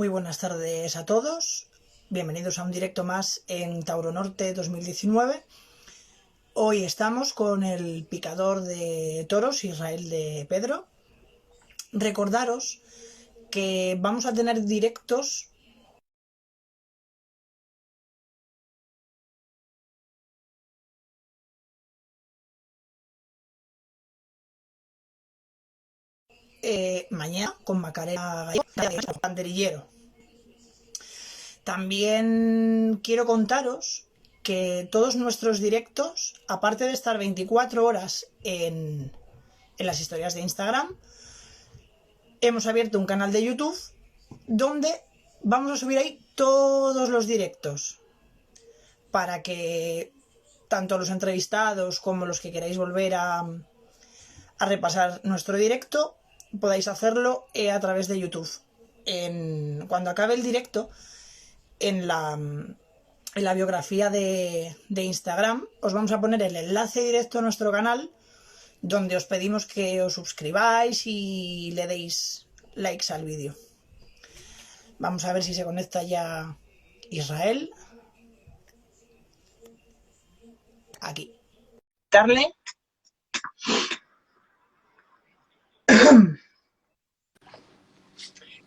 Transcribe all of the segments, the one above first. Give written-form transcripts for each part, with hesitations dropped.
Muy buenas tardes a todos, bienvenidos a un directo más en Tauro Norte 2019. Hoy estamos con el picador de toros, Israel de Pedro. Recordaros que vamos a tener directos mañana con Macarena Gallego, banderillero. También quiero contaros que todos nuestros directos, aparte de estar 24 horas en las historias de Instagram, hemos abierto un canal de YouTube donde vamos a subir ahí todos los directos para que tanto los entrevistados como los que queráis volver a repasar nuestro directo podáis hacerlo a través de YouTube. Cuando acabe el directo, en la biografía de Instagram os vamos a poner el enlace directo a nuestro canal, donde os pedimos que os suscribáis y le deis likes al vídeo. Vamos a ver si se conecta ya Israel. Aquí. Darle.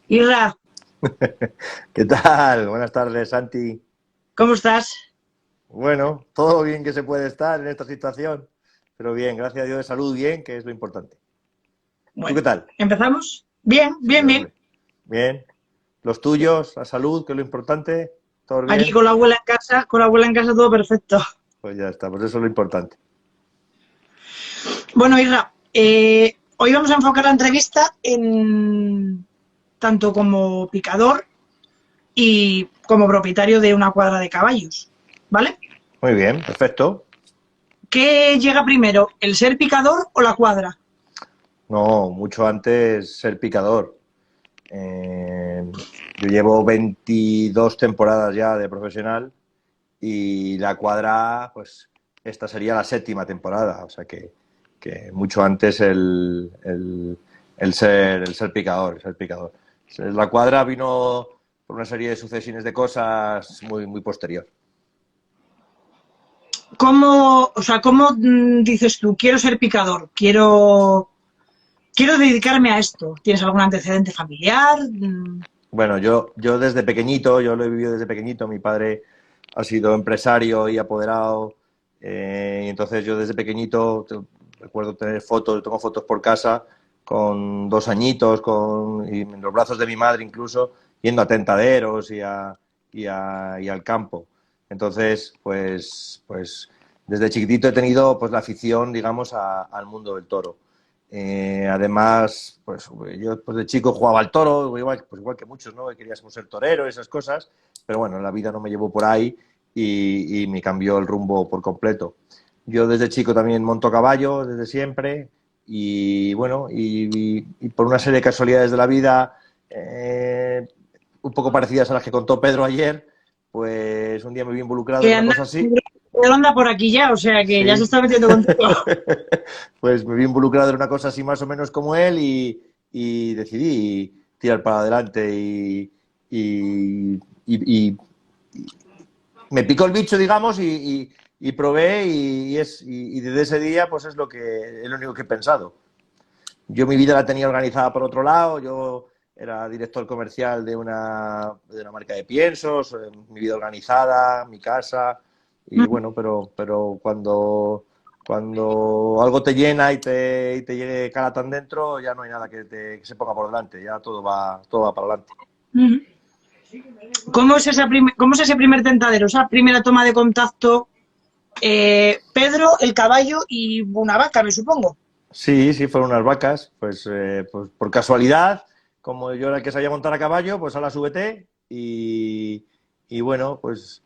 Isra, ¿Qué tal? Buenas tardes, Santi. ¿cómo estás? Bueno, todo bien que se puede estar en esta situación, pero bien, gracias a Dios de salud, bien, que es lo importante. Bueno, ¿Tú qué tal? ¿empezamos? Bien, bien, bien. Bien. ¿Los tuyos, la salud, que es lo importante? ¿Todo bien? Aquí con la abuela en casa todo perfecto. Pues ya está, pues eso es lo importante. Bueno, Isra, hoy vamos a enfocar la entrevista en tanto como picador y como propietario de una cuadra de caballos, ¿vale? Muy bien, perfecto. ¿Qué llega primero, el ser picador o la cuadra? No, mucho antes ser picador. Yo llevo 22 temporadas ya de profesional y la cuadra, pues esta sería la 7ª temporada, o sea que mucho antes el ser picador, el ser picador. La cuadra vino por una serie de sucesiones de cosas muy posterior. ¿Cómo dices tú, quiero ser picador, quiero dedicarme a esto? ¿Tienes algún antecedente familiar? Bueno, yo desde pequeñito, yo lo he vivido desde pequeñito, mi padre ha sido empresario y apoderado, y entonces yo desde pequeñito recuerdo tener fotos, tengo fotos por casa con 2 añitos, y en los brazos de mi madre incluso, yendo a tentaderos y al campo. Entonces, pues desde chiquitito he tenido pues la afición, digamos, al mundo del toro. Además, pues yo pues de chico jugaba al toro, igual que muchos, ¿no? Queríamos ser torero, esas cosas, pero bueno, la vida no me llevó por ahí y me cambió el rumbo por completo. Yo desde chico también monto a caballo, desde siempre, y bueno, y por una serie de casualidades de la vida, un poco parecidas a las que contó Pedro ayer, pues un día me vi involucrado en Que una anda, cosa así. anda por aquí ya, o sea que ya se Sí. está metiendo contigo. Pues me vi involucrado en una cosa así más o menos como él y decidí tirar para adelante y me picó el bicho, digamos, y probé y desde ese día pues es lo único que he pensado. Yo mi vida la tenía organizada por otro lado, yo era director comercial de una marca de piensos, mi vida organizada, mi casa, y bueno, pero cuando algo te llena y te llegue cara tan dentro, ya no hay nada que se ponga por delante, ya todo va para adelante. ¿Cómo es ese primer tentadero, esa primera toma de contacto? Pedro, el caballo y una vaca, me supongo. Sí, fueron unas vacas, pues por casualidad, como yo era el que sabía montar a caballo, pues a la súbete y bueno, pues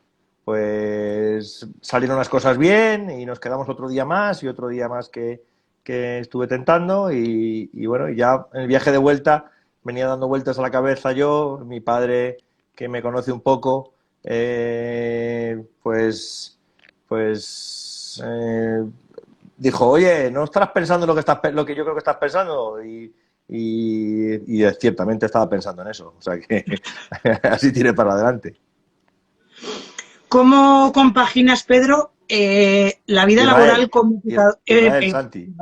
salieron las cosas bien y nos quedamos otro día más y otro día más que estuve tentando y bueno, y ya en el viaje de vuelta venía dando vueltas a la cabeza yo, mi padre que me conoce un poco, dijo, oye, ¿no estarás pensando lo que yo creo que estás pensando? y ciertamente estaba pensando en eso. O sea que así tiré para adelante. ¿Cómo compaginas, Pedro, la vida laboral Israel, como picador? Israel, Santi.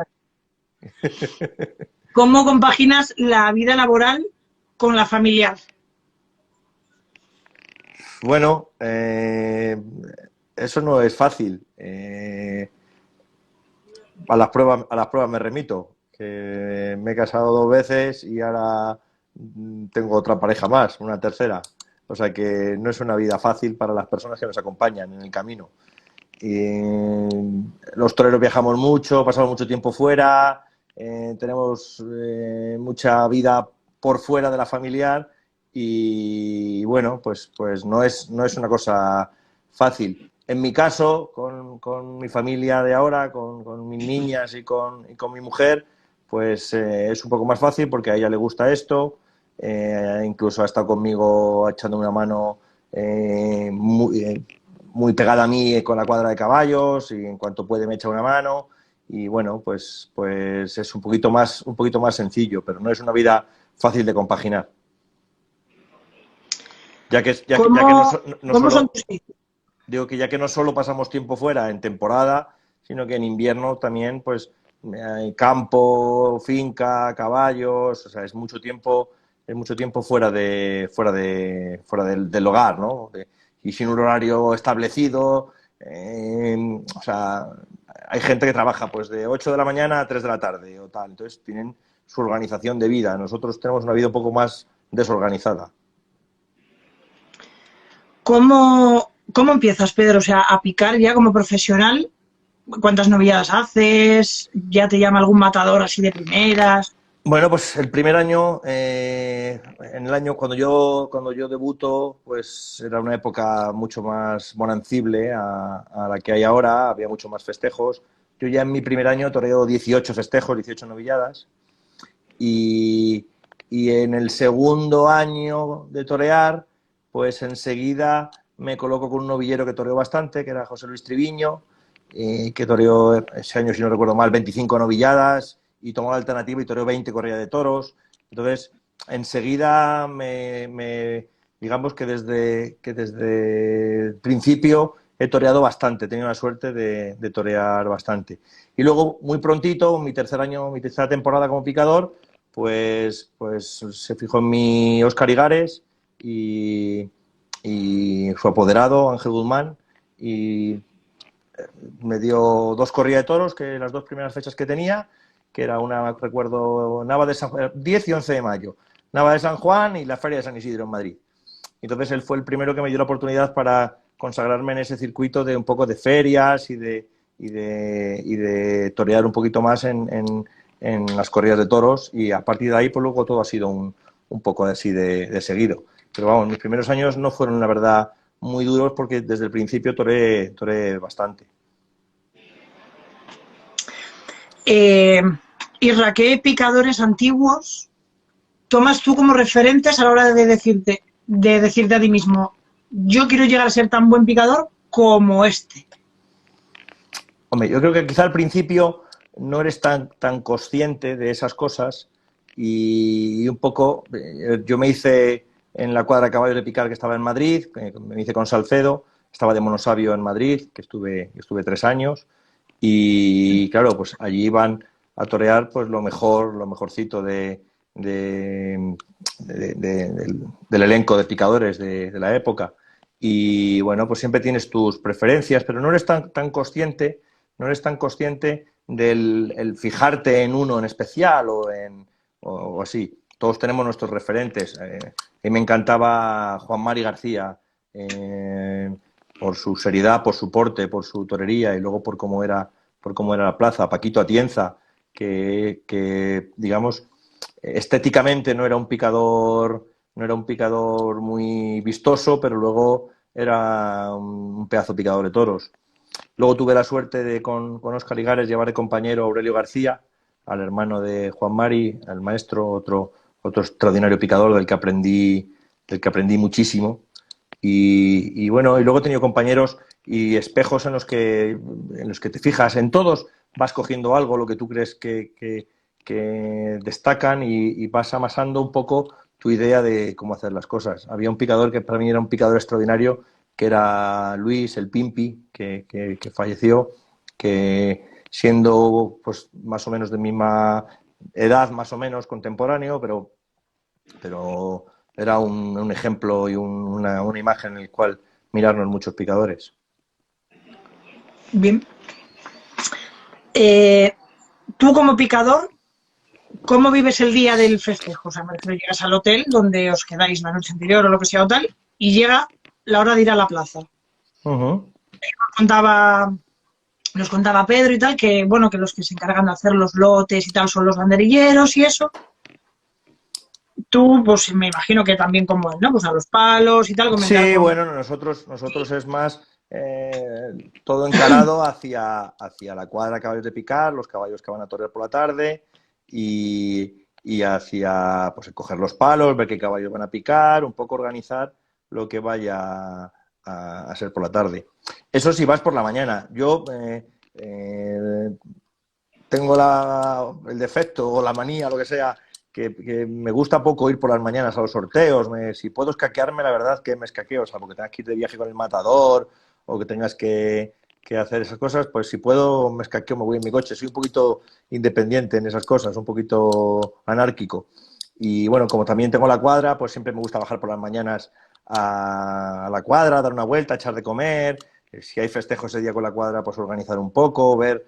¿Cómo compaginas la vida laboral con la familiar? Bueno, eso no es fácil. A las pruebas me remito. Que me he casado 2 veces y ahora tengo otra pareja más, una tercera. O sea que no es una vida fácil para las personas que nos acompañan en el camino. Y los toreros viajamos mucho, pasamos mucho tiempo fuera, tenemos mucha vida por fuera de la familiar y bueno, pues no es una cosa fácil. En mi caso, con mi familia de ahora, con mis niñas y con mi mujer, pues es un poco más fácil porque a ella le gusta esto, incluso ha estado conmigo echando una mano muy pegada a mí con la cuadra de caballos y en cuanto puede me echa una mano y bueno, pues es un poquito más sencillo, pero no es una vida fácil de compaginar. Ya que no ¿Cómo son solo, tus hijos? digo que ya que no solo pasamos tiempo fuera en temporada, sino que en invierno también, pues campo, finca, caballos, o sea, es mucho tiempo del hogar, ¿no? Y sin un horario establecido, o sea, hay gente que trabaja pues de 8 de la mañana a 3 de la tarde o tal, entonces tienen su organización de vida. Nosotros tenemos una vida un poco más desorganizada. ¿Cómo empiezas, Pedro? O sea, a picar ya como profesional. ¿Cuántas novilladas haces? ¿Ya te llama algún matador así de primeras? Bueno, pues el primer año, en el año cuando yo debuto, pues era una época mucho más bonancible a la que hay ahora, había mucho más festejos. Yo ya en mi primer año toreo 18 festejos, 18 novilladas, y, y en el segundo año de torear, pues enseguida me coloco con un novillero que toreó bastante, que era José Luis Triviño, que toreó ese año, si no recuerdo mal, 25 novilladas y tomó la alternativa y toreó 20 corridas de toros. Entonces, enseguida digamos que desde el principio he toreado bastante, he tenido la suerte de torear bastante. Y luego, muy prontito, mi tercer año, mi tercera temporada como picador, pues se fijó en mí Óscar Igares y su apoderado, Ángel Guzmán, y me dio 2 corridas de toros, que las 2 primeras fechas que tenía, que era una, recuerdo, Nava de San Juan, 10 y 11 de mayo, Nava de San Juan y la Feria de San Isidro en Madrid. Entonces él fue el primero que me dio la oportunidad para consagrarme en ese circuito de un poco de ferias y de torear un poquito más en las corridas de toros, y a partir de ahí pues luego todo ha sido un poco así de seguido. Pero vamos, mis primeros años no fueron, la verdad, muy duros porque desde el principio toreé bastante. Isra, ¿qué picadores antiguos tomas tú como referentes a la hora de decirte a ti mismo, yo quiero llegar a ser tan buen picador como este? Hombre, yo creo que quizá al principio no eres tan consciente de esas cosas y un poco, yo me hice en la cuadra de caballos de picar que estaba en Madrid, me hice con Salcedo, estaba de monosabio en Madrid, que estuve 3 años, y claro, pues allí iban a torear pues lo mejorcito de- del elenco de picadores de la época. Y bueno, pues siempre tienes tus preferencias, pero no eres no eres tan consciente del el fijarte en uno en especial o así. Todos tenemos nuestros referentes. A mí me encantaba Juan Mari García, por su seriedad, por su porte, por su torería y luego por cómo era la plaza. Paquito Atienza, digamos, estéticamente no era un picador muy vistoso, pero luego era un pedazo picador de toros. Luego tuve la suerte de con Óscar Igares llevar de compañero a Aurelio García, al hermano de Juan Mari, al maestro, otro extraordinario picador del que aprendí muchísimo. Y bueno, y luego he tenido compañeros y espejos en los que te fijas, en todos vas cogiendo algo, lo que tú crees que destacan y vas amasando un poco tu idea de cómo hacer las cosas. Había un picador que para mí era un picador extraordinario, que era Luis, el Pimpi, que falleció, que siendo pues más o menos de misma edad, más o menos contemporáneo, pero era un ejemplo y una imagen en el cual mirarnos muchos picadores. Bien. Tú como picador, ¿cómo vives el día del festejo? O sea, me refiero, llegas al hotel donde os quedáis la noche anterior o lo que sea o tal, y llega la hora de ir a la plaza. Uh-huh. Contaba, nos contaba Pedro y tal, que bueno, que los que se encargan de hacer los lotes y tal son los banderilleros y eso. Tú, pues me imagino que también como él, ¿no? Pues a los palos y tal, comentar Sí, con... bueno, nosotros es más todo encarado hacia la cuadra de caballos de picar, los caballos que van a torear por la tarde y hacia pues coger los palos, ver qué caballos van a picar, un poco organizar lo que vaya a ser por la tarde. Eso sí, vas por la mañana. Yo tengo el defecto o la manía, lo que sea, que me gusta poco ir por las mañanas a los sorteos. Si puedo escaquearme, la verdad que me escaqueo, o sea, porque tengas que ir de viaje con el matador o que tengas que hacer esas cosas, pues si puedo me escaqueo, me voy en mi coche. Soy un poquito independiente en esas cosas, un poquito anárquico. Y bueno, como también tengo la cuadra, pues siempre me gusta bajar por las mañanas a la cuadra, dar una vuelta, echar de comer. Si hay festejo ese día con la cuadra, pues organizar un poco, ver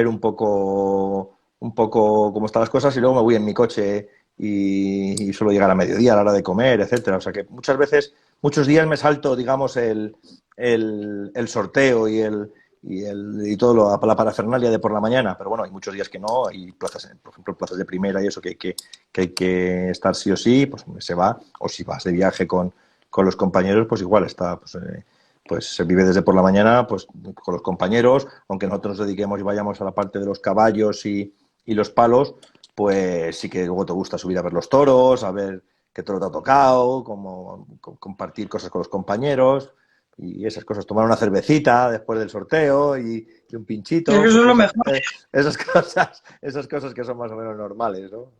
un poco cómo están las cosas y luego me voy en mi coche y suelo llegar a mediodía a la hora de comer, etcétera. O sea que muchas veces, muchos días me salto, digamos, el sorteo y todo la parafernalia de por la mañana, pero bueno, hay muchos días que no, hay plazas, por ejemplo, plazas de primera y eso que hay que estar sí o sí, pues se va, o si vas de viaje con los compañeros, pues igual está, pues se vive desde por la mañana pues con los compañeros, aunque nosotros nos dediquemos y vayamos a la parte de los caballos y los palos, pues sí que luego te gusta subir a ver los toros, a ver qué toro te ha tocado, compartir cosas con los compañeros y esas cosas, tomar una cervecita después del sorteo y un Eso pinchito, es pues lo mejor. esas cosas que son más o menos normales, ¿no?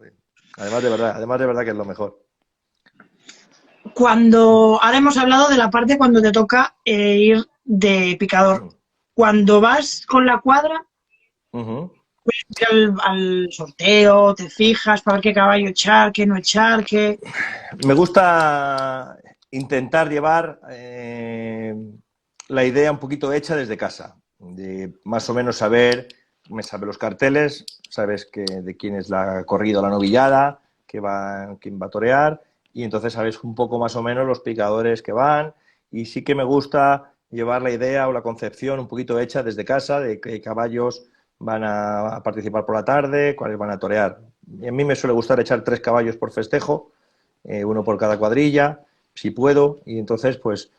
Además de verdad que es lo mejor. Cuando, ahora hemos hablado de la parte cuando te toca ir de picador. Cuando vas con la cuadra, Uh-huh. ir al sorteo, te fijas para ver qué caballo echar, qué no echar, qué... Me gusta intentar llevar la idea un poquito hecha desde casa, de más o menos me sabe los carteles, sabes de quién es la corrida o la novillada, quién va a torear, y entonces sabes un poco más o menos los picadores que van, y sí que me gusta llevar la idea o la concepción un poquito hecha desde casa de qué caballos van a participar por la tarde, cuáles van a torear. Y a mí me suele gustar echar 3 caballos por festejo, uno por cada cuadrilla, si puedo, y entonces pues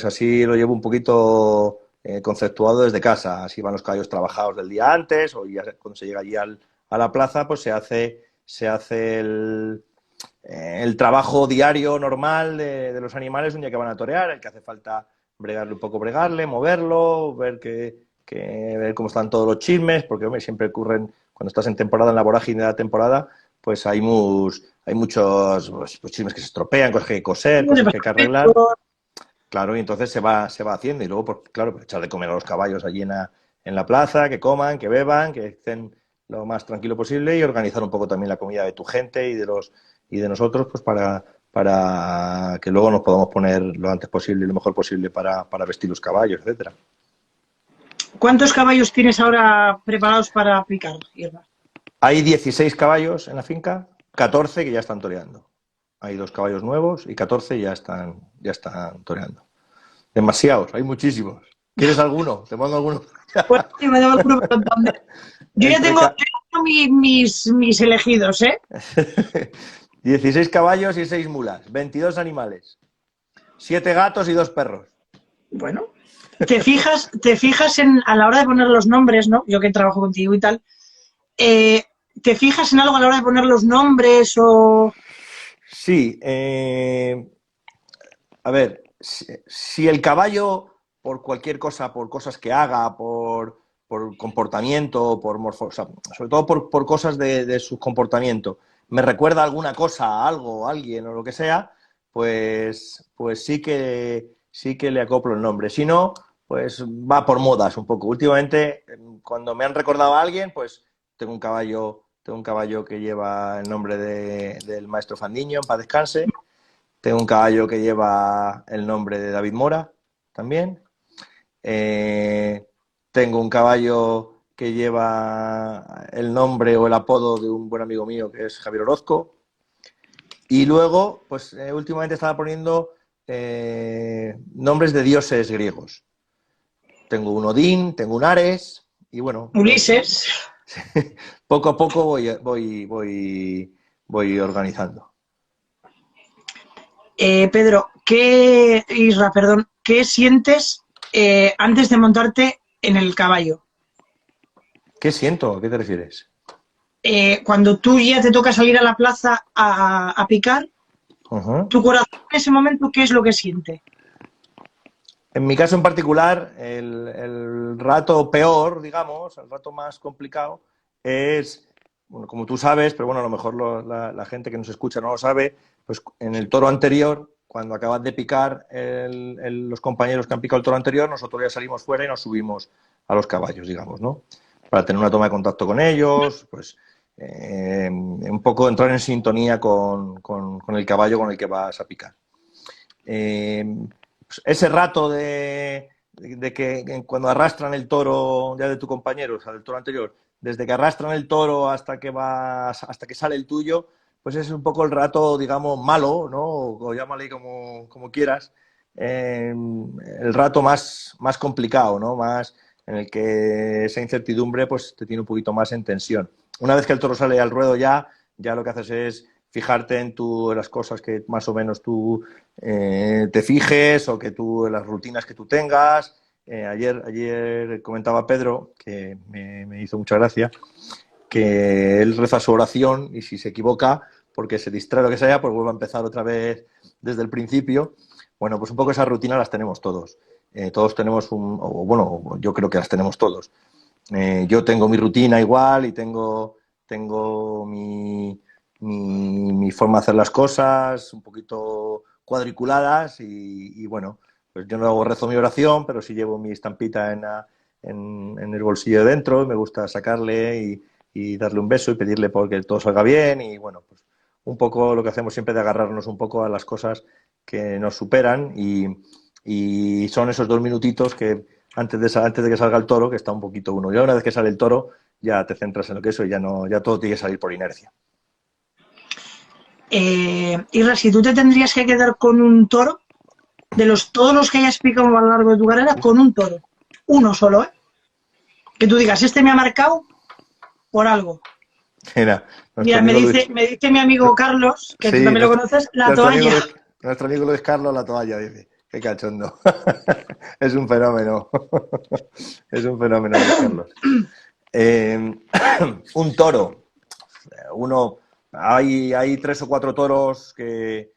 así lo llevo un poquito conceptuado desde casa, así van los caballos trabajados del día antes, o ya cuando se llega allí a la plaza, pues se hace el trabajo diario normal de los animales un día que van a torear, el que hace falta bregarle un poco, bregarle, moverlo, ver cómo están todos los chismes, porque hombre, siempre ocurren, cuando estás en temporada, en la vorágine de la temporada, pues hay muchos pues, chismes que se estropean, cosas que hay que coser, cosas que hay que arreglar. Claro, y entonces se va haciendo. Y luego, pues, claro, pues, echar de comer a los caballos allí en la plaza, que coman, que beban, que estén lo más tranquilo posible y organizar un poco también la comida de tu gente y de nosotros, pues para que luego nos podamos poner lo antes posible y lo mejor posible para vestir los caballos, etcétera. ¿Cuántos caballos tienes ahora preparados para picar, hierba? Hay 16 caballos en la finca, 14 que ya están toreando. Hay 2 caballos nuevos y 14 ya están toreando. Demasiados, hay muchísimos. ¿Quieres alguno? ¿Te mando alguno? Pues sí, me daba el culo por dónde. Yo ya Entre tengo, mis elegidos, ¿eh? 16 caballos y 6 mulas, 22 animales, 7 gatos y 2 perros. Bueno, te fijas a la hora de poner los nombres, ¿no? Yo que trabajo contigo y tal, eh, ¿te fijas en algo a la hora de poner los nombres o...? Sí, a ver, si el caballo, por cualquier cosa, por cosas que haga, por comportamiento, o sea, sobre todo por cosas de su comportamiento, me recuerda alguna cosa, a algo, a alguien o lo que sea, pues sí que le acoplo el nombre. Si no, pues va por modas un poco. Últimamente, cuando me han recordado a alguien, pues tengo un caballo que lleva el nombre del maestro Fandiño, en paz descanse. Tengo un caballo que lleva el nombre de David Mora, también. Eh, Tengo un caballo que lleva el nombre o el apodo de un buen amigo mío, que es Javier Orozco. Y luego, pues últimamente estaba poniendo nombres de dioses griegos. Tengo un Odín, tengo un Ares, y bueno, Ulises. poco a poco voy organizando. Pedro, Isra, perdón, ¿qué sientes antes de montarte en el caballo? ¿Qué siento? ¿A qué te refieres? Cuando tú ya te toca salir a la plaza a picar, Uh-huh. tu corazón en ese momento, ¿qué es lo que siente? En mi caso en particular, el rato peor, digamos, el rato más complicado es, bueno, como tú sabes, pero bueno, a lo mejor la gente que nos escucha no lo sabe, pues en el toro anterior, cuando acabas de picar los compañeros que han picado el toro anterior, nosotros ya salimos fuera y nos subimos a los caballos, digamos, ¿no? Para tener una toma de contacto con ellos, pues un poco entrar en sintonía con el caballo con el que vas a picar. Pues ese rato de que cuando arrastran el toro ya de tu compañero, o sea, del toro anterior, desde que arrastran el toro hasta que sale el tuyo, pues es un poco el rato, digamos, malo, ¿no? O llámale como quieras, el rato más complicado, ¿no? Más en el que esa incertidumbre pues te tiene un poquito más en tensión. Una vez que el toro sale al ruedo ya lo que haces es fijarte en las cosas que más o menos tú te fijes o las rutinas que tú tengas. Ayer comentaba Pedro, que me hizo mucha gracia, que él reza su oración y si se equivoca, porque se distrae lo que sea, pues vuelve a empezar otra vez desde el principio. Bueno, pues un poco esas rutinas las tenemos todos. Todos tenemos bueno, yo creo que las tenemos todos. Yo tengo mi rutina igual y tengo mi forma de hacer las cosas, un poquito cuadriculadas y bueno, pues yo no rezo mi oración, pero sí llevo mi estampita en el bolsillo de dentro, me gusta sacarle y darle un beso y pedirle porque todo salga bien y bueno, pues un poco lo que hacemos siempre de agarrarnos un poco a las cosas que nos superan y son esos 2 minutitos que antes de que salga el toro, que está un poquito uno. Ya una vez que sale el toro, ya te centras en lo que es y ya todo tiene que salir por inercia. Isra, si tú te tendrías que quedar con un toro, todos los que hayas picado a lo largo de tu carrera, con un toro, uno solo, ¿eh? Que tú digas, este me ha marcado por algo. Mira, me dice mi amigo Carlos, que tú Sí, también lo conoces, la nuestro amigo, toalla. nuestro amigo Luis Carlos, la toalla, dice. Qué cachondo. Es un fenómeno. Es un fenómeno, Luis Carlos. Un toro. Hay 3 o 4 toros que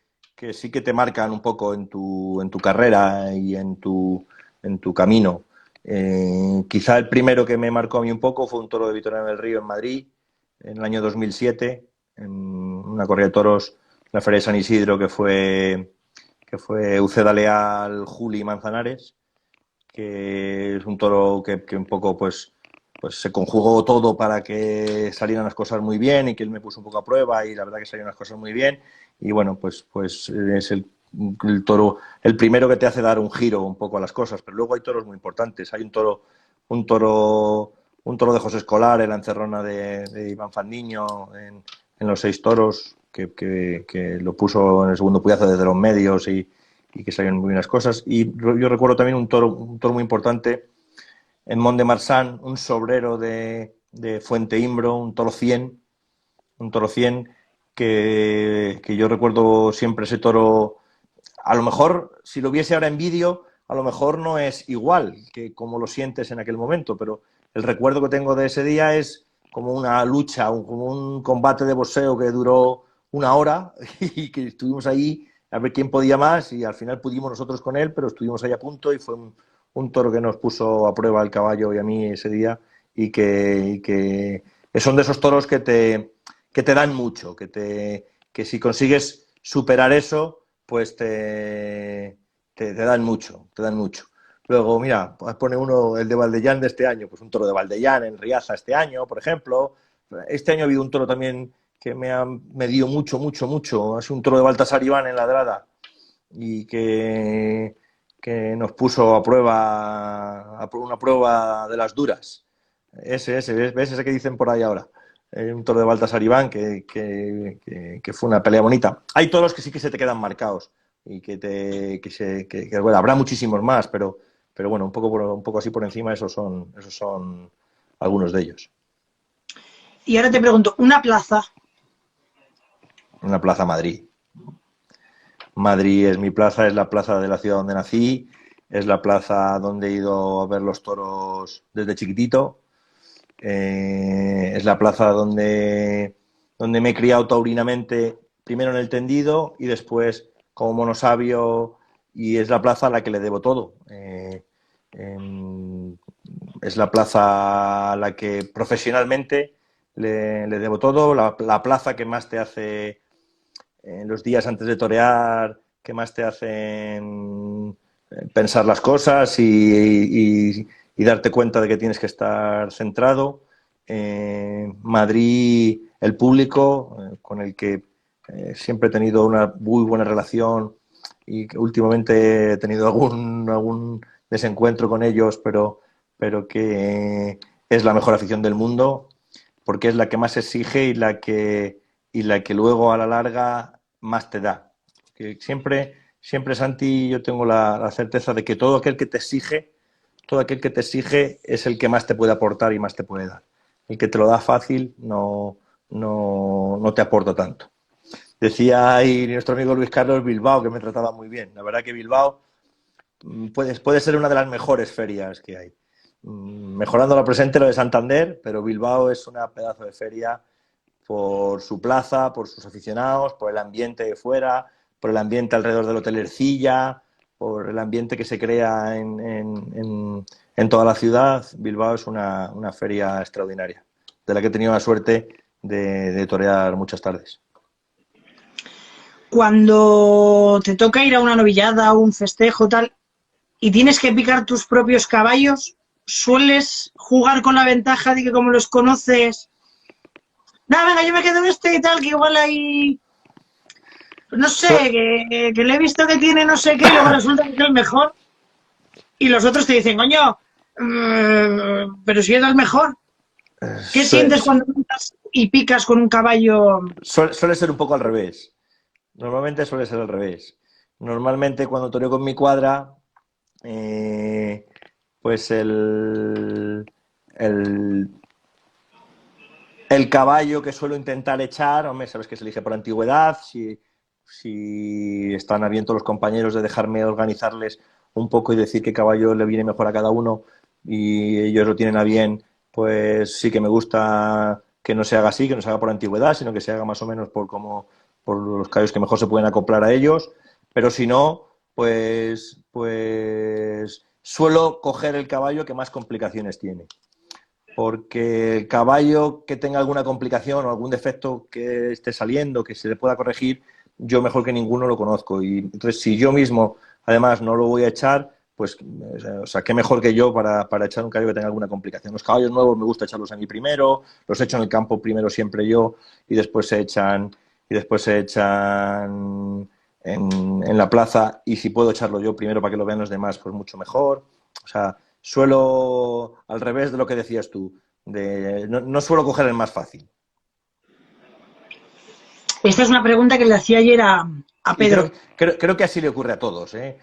sí que te marcan un poco en tu carrera y en tu camino. Quizá el primero que me marcó a mí un poco fue un toro de Vitorino del Río en Madrid, en el año 2007, en una corrida de toros, la Feria de San Isidro, que fue Uceda Leal, Juli Manzanares, que es un toro que un poco pues se conjugó todo para que salieran las cosas muy bien y que él me puso un poco a prueba y la verdad que salieron las cosas muy bien y bueno, pues es el toro, el primero que te hace dar un giro un poco a las cosas, pero luego hay toros muy importantes. Hay un toro de José Escolar en la encerrona de Iván Fandiño en los 6 toros que lo puso en el segundo puyazo desde los medios y que salieron muy buenas cosas. Y yo recuerdo también un toro muy importante en Mont de Marsan, un sobrero de Fuente Imbro, un toro 100 que yo recuerdo siempre ese toro. A lo mejor, si lo viese ahora en vídeo, a lo mejor no es igual que como lo sientes en aquel momento, pero el recuerdo que tengo de ese día es como una lucha, como un combate de boxeo que duró 1 hora y que estuvimos ahí a ver quién podía más y al final pudimos nosotros con él, pero estuvimos ahí a punto y fue un toro que nos puso a prueba el caballo y a mí ese día y que son de esos toros que te dan mucho, que si consigues superar eso, pues te dan mucho, te dan mucho. Luego, mira, pone uno el de Valdellán de este año, pues un toro de Valdellán en Riaza este año, por ejemplo. Este año ha habido un toro también que me dio mucho, mucho, mucho. Es un toro de Baltasar Iván en Ladrada y que nos puso a prueba, una prueba de las duras. Ese, ¿ves? Ese que dicen por ahí ahora. Un toro de Baltasar Iván que fue una pelea bonita. Hay toros que sí que se te quedan marcados y bueno, habrá muchísimos más, pero bueno, un poco así por encima, esos son algunos de ellos. Y ahora te pregunto, una plaza. Una plaza Madrid. Madrid es mi plaza, es la plaza de la ciudad donde nací, es la plaza donde he ido a ver los toros desde chiquitito, es la plaza donde me he criado taurinamente, primero en el tendido y después como monosabio, y es la plaza a la que le debo todo. Es la plaza a la que profesionalmente le debo todo, la plaza que más te hace en los días antes de torear, que más te hacen pensar las cosas y darte cuenta de que tienes que estar centrado. Madrid, el público, con el que siempre he tenido una muy buena relación y que últimamente he tenido algún desencuentro con ellos, pero que es la mejor afición del mundo, porque es la que más exige y la que luego a la larga más te da. Que siempre, Santi, yo tengo la certeza de que todo aquel que te exige es el que más te puede aportar y más te puede dar. El que te lo da fácil no te aporta tanto. Decía ahí nuestro amigo Luis Carlos Bilbao, que me trataba muy bien. La verdad que Bilbao puede ser una de las mejores ferias que hay. Mejorando la presente lo de Santander, pero Bilbao es una pedazo de feria por su plaza, por sus aficionados, por el ambiente de fuera, por el ambiente alrededor del Hotel Ercilla, por el ambiente que se crea en toda la ciudad. Bilbao es una feria extraordinaria, de la que he tenido la suerte de torear muchas tardes. Cuando te toca ir a una novillada o un festejo tal y tienes que picar tus propios caballos, ¿sueles jugar con la ventaja de que como los conoces, nada, venga, yo me quedo en este y tal, que igual hay, no sé, que le he visto que tiene no sé qué y luego resulta que es el mejor y los otros te dicen, coño, pero si era el mejor? ¿Qué sientes cuando montas y picas con un caballo? Suele ser un poco al revés. Normalmente suele ser al revés. Normalmente cuando toreo con mi cuadra, pues el caballo que suelo intentar echar, hombre, sabes que se elige por antigüedad, si están abiertos los compañeros de dejarme organizarles un poco y decir qué caballo le viene mejor a cada uno y ellos lo tienen a bien, pues sí que me gusta que no se haga así, que no se haga por antigüedad, sino que se haga más o menos por los caballos que mejor se pueden acoplar a ellos, pero si no, pues suelo coger el caballo que más complicaciones tiene, porque el caballo que tenga alguna complicación o algún defecto que esté saliendo, que se le pueda corregir, yo mejor que ninguno lo conozco. Y entonces, si yo mismo, además, no lo voy a echar, pues, o sea, qué mejor que yo para echar un caballo que tenga alguna complicación. Los caballos nuevos me gusta echarlos a mí primero, los echo en el campo primero siempre yo y después se echan en la plaza, y si puedo echarlo yo primero para que lo vean los demás, pues mucho mejor. O sea, suelo, al revés de lo que decías tú, no suelo coger el más fácil. Esta es una pregunta que le hacía ayer a Y creo, Pedro. creo que así le ocurre a todos, ¿eh?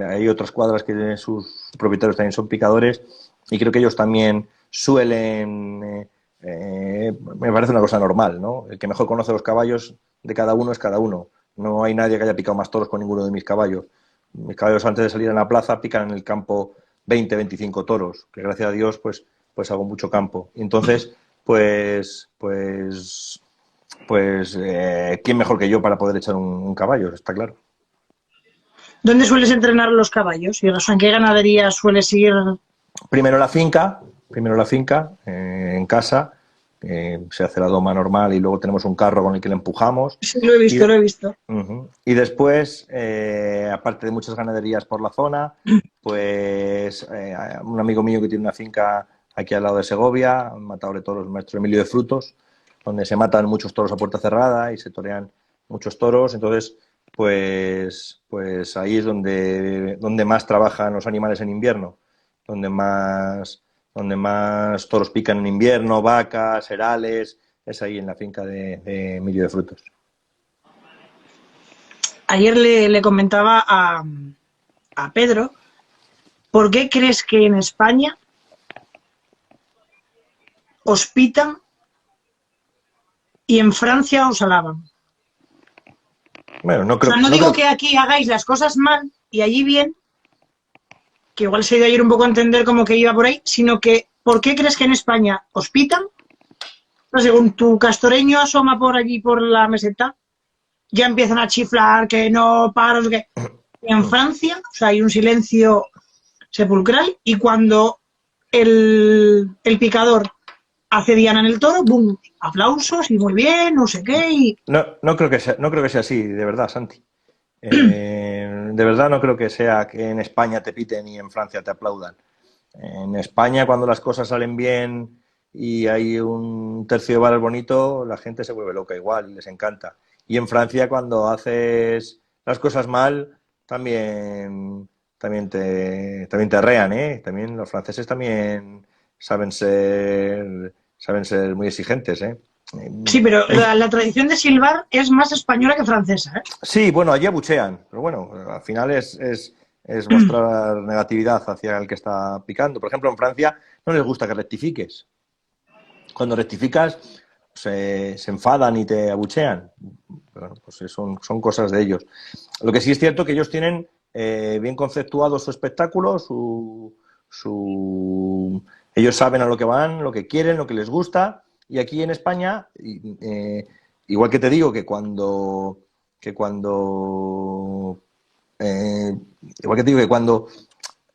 Hay otras cuadras que sus propietarios también son picadores y creo que ellos también suelen... me parece una cosa normal, ¿no? El que mejor conoce los caballos de cada uno es cada uno. No hay nadie que haya picado más toros con ninguno de mis caballos. Mis caballos antes de salir a la plaza pican en el campo 20, 25 toros, que gracias a Dios pues hago mucho campo. Y entonces, ¿quién mejor que yo para poder echar un caballo? Está claro. ¿Dónde sueles entrenar los caballos? O sea, ¿en qué ganadería sueles ir? Primero la finca, en casa, se hace la doma normal y luego tenemos un carro con el que le empujamos. Sí, lo he Y, visto, lo he visto. y después, aparte de muchas ganaderías por la zona, pues un amigo mío que tiene una finca aquí al lado de Segovia, un matador de toros, el maestro Emilio de Frutos, donde se matan muchos toros a puerta cerrada y se torean muchos toros. Entonces, pues ahí es donde más trabajan los animales en invierno, donde más, donde más toros pican en invierno, vacas, herales, es ahí en la finca de Emilio de Frutos. Ayer le comentaba a Pedro, ¿por qué crees que en España os pitan y en Francia os alaban? Bueno, O sea, no no digo creo. que aquí hagáis las cosas mal y allí bien, que igual se dio ayer un poco a entender como que iba por ahí, sino que ¿por qué crees que en España os pitan? O sea, según tu castoreño asoma por allí por la meseta, ya empiezan a chiflar, que no paros, que... Y en Francia, o sea, hay un silencio sepulcral y cuando el picador hace diana en el toro, ¡bum! Aplausos y muy bien, no sé qué. Y... No creo que sea así, de verdad, Santi. De verdad no creo que sea que en España te piten y en Francia te aplaudan. En España, cuando las cosas salen bien y hay un tercio de varas bonito, la gente se vuelve loca igual, les encanta. Y en Francia, cuando haces las cosas mal, también te arrean, ¿eh? También los franceses también saben ser muy exigentes, ¿eh? Sí, pero la tradición de silbar es más española que francesa, ¿eh? Sí, bueno, allí abuchean, pero bueno, al final es mostrar negatividad hacia el que está picando. Por ejemplo, en Francia no les gusta que rectifiques. Cuando rectificas, se enfadan y te abuchean. Bueno, pues son cosas de ellos. Lo que sí es cierto que ellos tienen bien conceptuado su espectáculo, ellos saben a lo que van, lo que quieren, lo que les gusta. Y aquí en España, igual que te digo que cuando eh, igual que te digo que cuando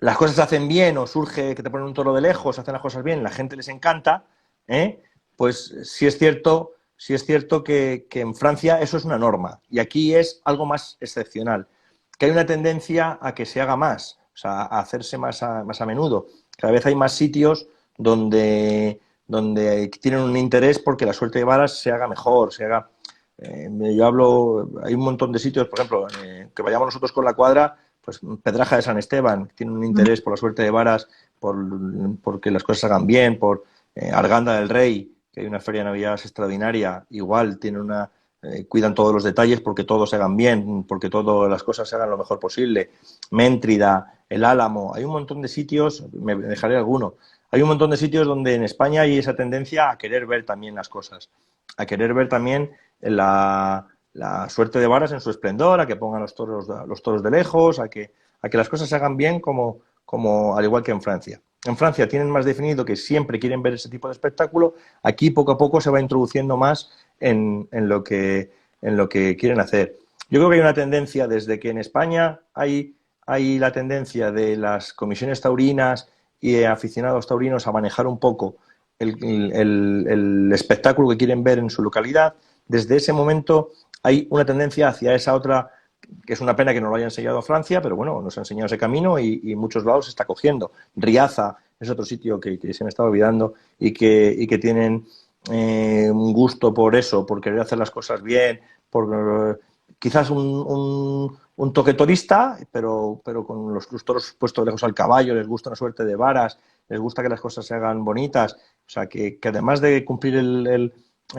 las cosas se hacen bien o surge que te ponen un toro de lejos, hacen las cosas bien, la gente les encanta, ¿eh? Pues sí es cierto que en Francia eso es una norma y aquí es algo más excepcional, que hay una tendencia a que se haga más, o sea, a hacerse más a menudo. Cada vez hay más sitios donde tienen un interés porque la suerte de varas se haga mejor, se haga... yo hablo, hay un montón de sitios, por ejemplo, que vayamos nosotros con la cuadra, pues Pedraja de San Esteban tiene un interés por la suerte de varas, porque las cosas se hagan bien, por Arganda del Rey, que hay una feria de Navidad extraordinaria, igual tiene cuidan todos los detalles porque todos se hagan bien, porque todas las cosas se hagan lo mejor posible. Méntrida, El Álamo, hay un montón de sitios, me dejaré alguno, hay un montón de sitios donde en España hay esa tendencia a querer ver también las cosas, a querer ver también la suerte de varas en su esplendor, a que pongan los toros de lejos, a que las cosas se hagan bien como al igual que en Francia. En Francia tienen más definido que siempre quieren ver ese tipo de espectáculo. Aquí poco a poco se va introduciendo más en lo que quieren hacer. Yo creo que hay una tendencia desde que en España hay la tendencia de las comisiones taurinas y aficionados taurinos a manejar un poco el espectáculo que quieren ver en su localidad. Desde ese momento hay una tendencia hacia esa otra, que es una pena que no lo haya enseñado a Francia, pero bueno, nos ha enseñado ese camino y muchos lados se está cogiendo. Riaza es otro sitio que se me estaba olvidando y que tienen un gusto por eso, por querer hacer las cosas bien, por quizás un toque torista, pero con los toros puestos lejos al caballo, les gusta una suerte de varas, les gusta que las cosas se hagan bonitas, o sea, que además de cumplir o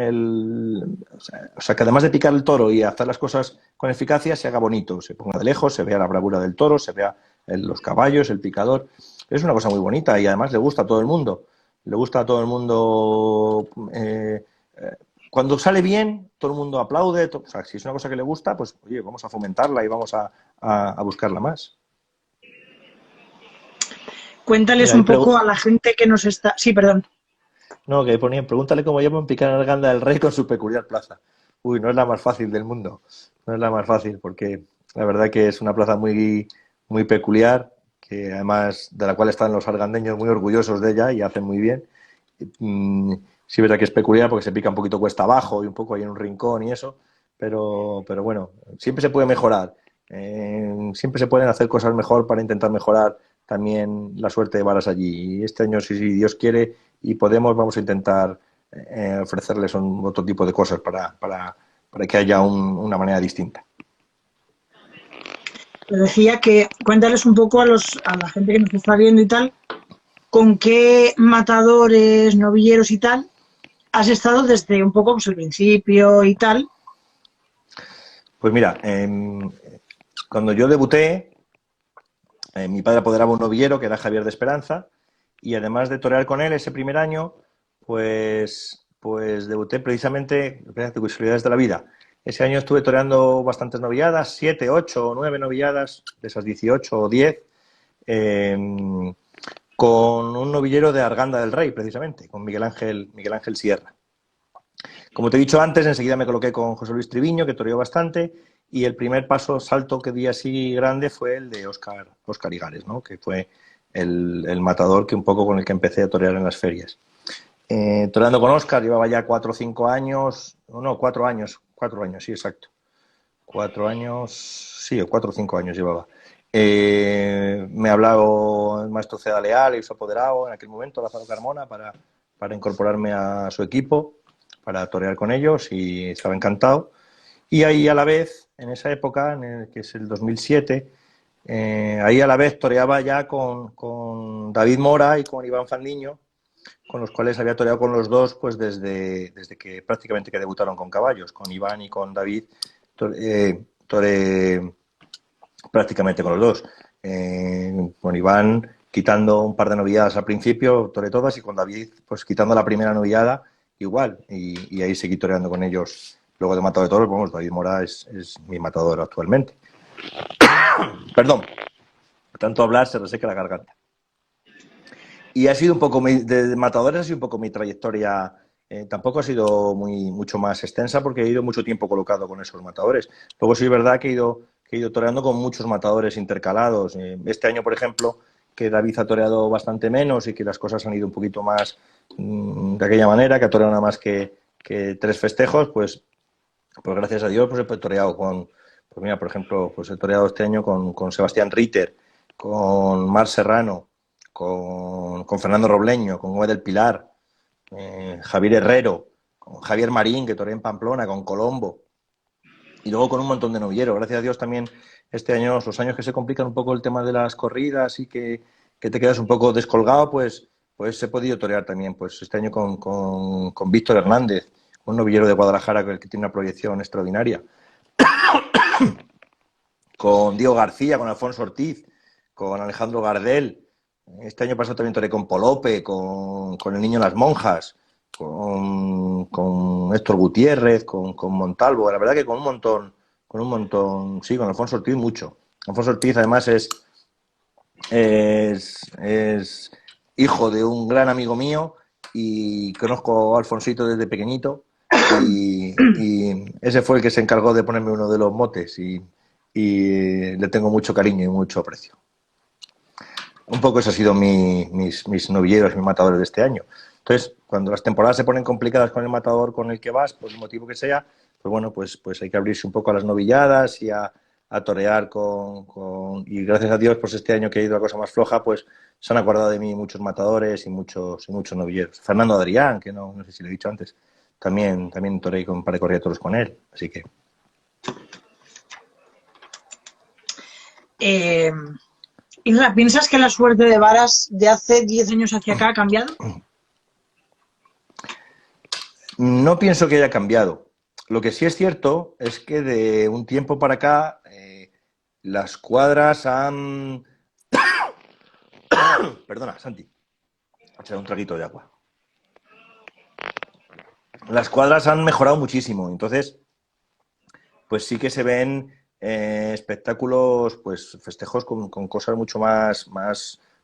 sea, que además de picar el toro y hacer las cosas con eficacia, se haga bonito, se ponga de lejos, se vea la bravura del toro, se vea los caballos, el picador. Es una cosa muy bonita y además le gusta a todo el mundo. Le gusta a todo el mundo. Cuando sale bien, todo el mundo aplaude. O sea, si es una cosa que le gusta, pues oye, vamos a fomentarla y vamos a buscarla más. Cuéntales Mira, un poco a la gente que nos está... Sí, perdón. no, que ponían, pregúntale cómo llaman picar Arganda del Rey con su peculiar plaza. Uy, no es la más fácil del mundo. No es la más fácil porque La verdad que es una plaza muy, muy peculiar, que además de la cual están los argandeños muy orgullosos de ella y hacen muy bien. Mm, sí, es verdad que es peculiar porque se pica un poquito cuesta abajo y un poco ahí en un rincón y eso, pero bueno, siempre se puede mejorar. Siempre se pueden hacer cosas mejor para intentar mejorar también la suerte de varas allí. Y este año, si Dios quiere y podemos, vamos a intentar ofrecerles otro tipo de cosas para que haya una manera distinta. Te decía que cuéntales un poco a la gente que nos está viendo y tal, con qué matadores, novilleros y tal has estado desde un poco pues, el principio y tal. Pues mira, cuando yo debuté, mi padre apoderaba un novillero que era Javier de Esperanza y además de torear con él ese primer año, pues debuté precisamente, fíjate, casualidades de la vida. Ese año estuve toreando bastantes novilladas, 7, 8 o 9 novilladas, de esas 18 o 10, eh, con un novillero de Arganda del Rey, precisamente, con Miguel Ángel Sierra. Como te he dicho antes, enseguida me coloqué con José Luis Triviño, que toreó bastante, y el primer salto que di así grande fue el de Óscar Igares, ¿no? Que fue el matador que un poco con el que empecé a torear en las ferias. Toreando con Óscar llevaba ya 4 o 5 años, no, 4 años, sí, exacto. 4 años, sí, o 4 o 5 años llevaba. Me ha hablado el maestro Ceda Leal y su apoderado en aquel momento, Lázaro Carmona, para incorporarme a su equipo, para torear con ellos y estaba encantado. Y ahí a la vez, en esa época, que es el 2007, ahí a la vez toreaba ya con David Mora y con Iván Fandiño, con los cuales había toreado con los dos pues desde que prácticamente que debutaron con caballos. Con Iván y con David toreé prácticamente con los dos. Con Iván quitando un par de novilladas al principio, toreé todas, y con David pues quitando la primera novillada igual, y ahí seguí toreando con ellos. Luego de Matador de Toros, vamos, David Mora es mi matador actualmente. Perdón, tanto hablar se reseca la garganta. Y ha sido un poco, de matadores ha sido un poco mi trayectoria. Tampoco ha sido mucho más extensa porque he ido mucho tiempo colocado con esos matadores. Luego sí es verdad que he ido toreando con muchos matadores intercalados. Este año, por ejemplo, que David ha toreado bastante menos y que las cosas han ido un poquito más de aquella manera, que ha toreado nada más que 3 festejos, pues gracias a Dios pues he toreado pues mira, por ejemplo, pues he toreado este año con Sebastián Ritter, con Mar Serrano, con Fernando Robleño, con Gómez del Pilar, Javier Herrero, con Javier Marín, que toreé en Pamplona, con Colombo, y luego con un montón de novilleros. Gracias a Dios también este año, los años que se complican un poco el tema de las corridas y que te quedas un poco descolgado, pues he podido torear también, pues este año con Víctor Hernández, un novillero de Guadalajara que tiene una proyección extraordinaria, con Diego García, con Alfonso Ortiz, con Alejandro Gardel. Este año pasado también toreé con Polope, con el Niño Las Monjas, con Héctor Gutiérrez, con Montalvo. La verdad que con un montón, sí, con Alfonso Ortiz mucho. Alfonso Ortiz además es hijo de un gran amigo mío y conozco a Alfonsito desde pequeñito, y ese fue el que se encargó de ponerme uno de los motes, y le tengo mucho cariño y mucho aprecio. Un poco eso ha sido mis novilleros y mis matadores de este año. Entonces, cuando las temporadas se ponen complicadas con el matador con el que vas, por el motivo que sea, pues bueno, pues hay que abrirse un poco a las novilladas y a torear y gracias a Dios, pues este año que ha ido la cosa más floja, pues se han acordado de mí muchos matadores y muchos novilleros. Fernando Adrián, que no sé si le he dicho antes, también toreé con un par de corridas con él, así que... Isla, ¿piensas que la suerte de varas de hace 10 años hacia acá ha cambiado? No pienso que haya cambiado. Lo que sí es cierto es que de un tiempo para acá las cuadras han... Perdona, Santi. Echar un traguito de agua. Las cuadras han mejorado muchísimo. Entonces, pues sí que se ven espectáculos, pues festejos con cosas mucho más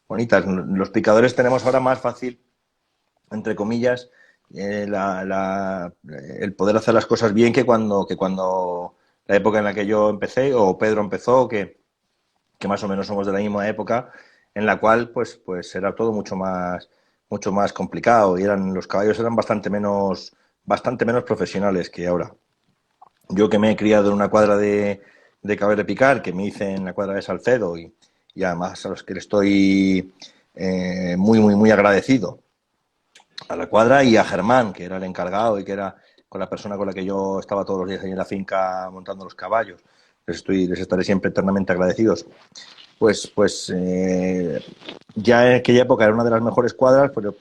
bonitas. Los picadores tenemos ahora más fácil, entre comillas, el poder hacer las cosas bien que cuando la época en la que yo empecé, o Pedro empezó, que más o menos somos de la misma época, en la cual pues era todo mucho más complicado y los caballos eran bastante menos profesionales que ahora. Yo que me he criado en una cuadra de caballos de picar, que me hice en la cuadra de Salcedo y además a los que le estoy muy agradecido, a la cuadra, y a Germán, que era el encargado y que era con la persona con la que yo estaba todos los días ahí en la finca montando los caballos. Les estaré siempre eternamente agradecidos. Ya en aquella época era una de las mejores cuadras, pero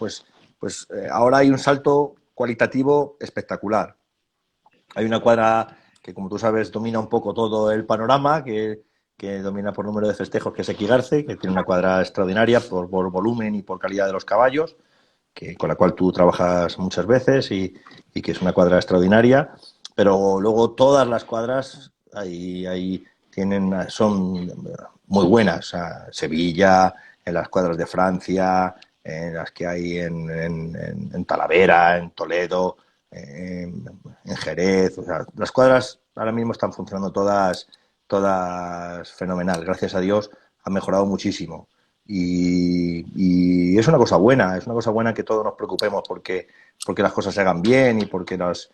ahora hay un salto cualitativo espectacular. Hay una cuadra que, como tú sabes, domina un poco todo el panorama, que domina por número de festejos, que es Equigarce, que tiene una cuadra extraordinaria por volumen y por calidad de los caballos, con la cual tú trabajas muchas veces y que es una cuadra extraordinaria. Pero luego todas las cuadras son muy buenas. O sea, Sevilla, en las cuadras de Francia, en las que hay en Talavera, en Toledo, en Jerez. O sea, las cuadras ahora mismo están funcionando todas fenomenal. Gracias a Dios han mejorado muchísimo. Y es una cosa buena que todos nos preocupemos porque las cosas se hagan bien y porque los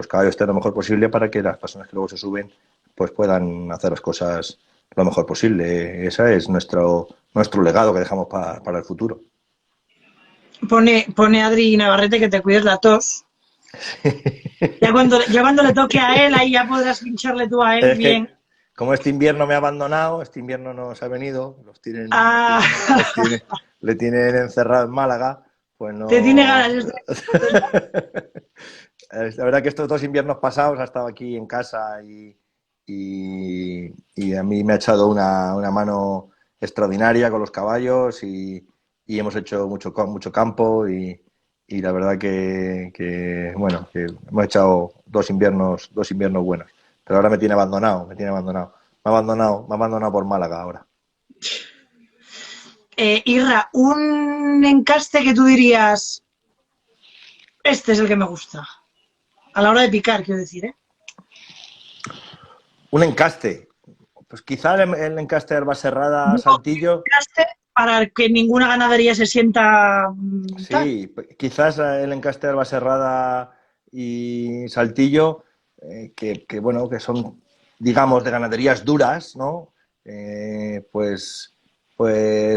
caballos estén lo mejor posible para que las personas que luego se suben pues puedan hacer las cosas lo mejor posible. Ese es nuestro legado que dejamos para el futuro. Pone Adri Navarrete que te cuides la tos. Ya cuando le toque a él, ahí ya podrás pincharle tú a él Es que, bien. como este invierno me ha abandonado, este invierno no se ha venido, Ah, le tienen encerrado en Málaga, pues te tiene no. ganas. La verdad que estos 2 inviernos pasados ha estado aquí en casa y a mí me ha echado una mano extraordinaria con los caballos y hemos hecho mucho campo y la verdad bueno, que hemos echado 2 inviernos buenos. Pero ahora me tiene abandonado. Me ha abandonado por Málaga ahora. Irra, un encaste que tú dirías, este es el que me gusta. A la hora de picar, quiero decir, ¿eh? Un encaste. Pues quizá el encaste de Herbaserrada No, Saltillo. encaste para que ninguna ganadería se sienta tal. Sí, quizás el encaste de Herbaserrada y Saltillo, bueno, que son, digamos, de ganaderías duras, ¿no? Pues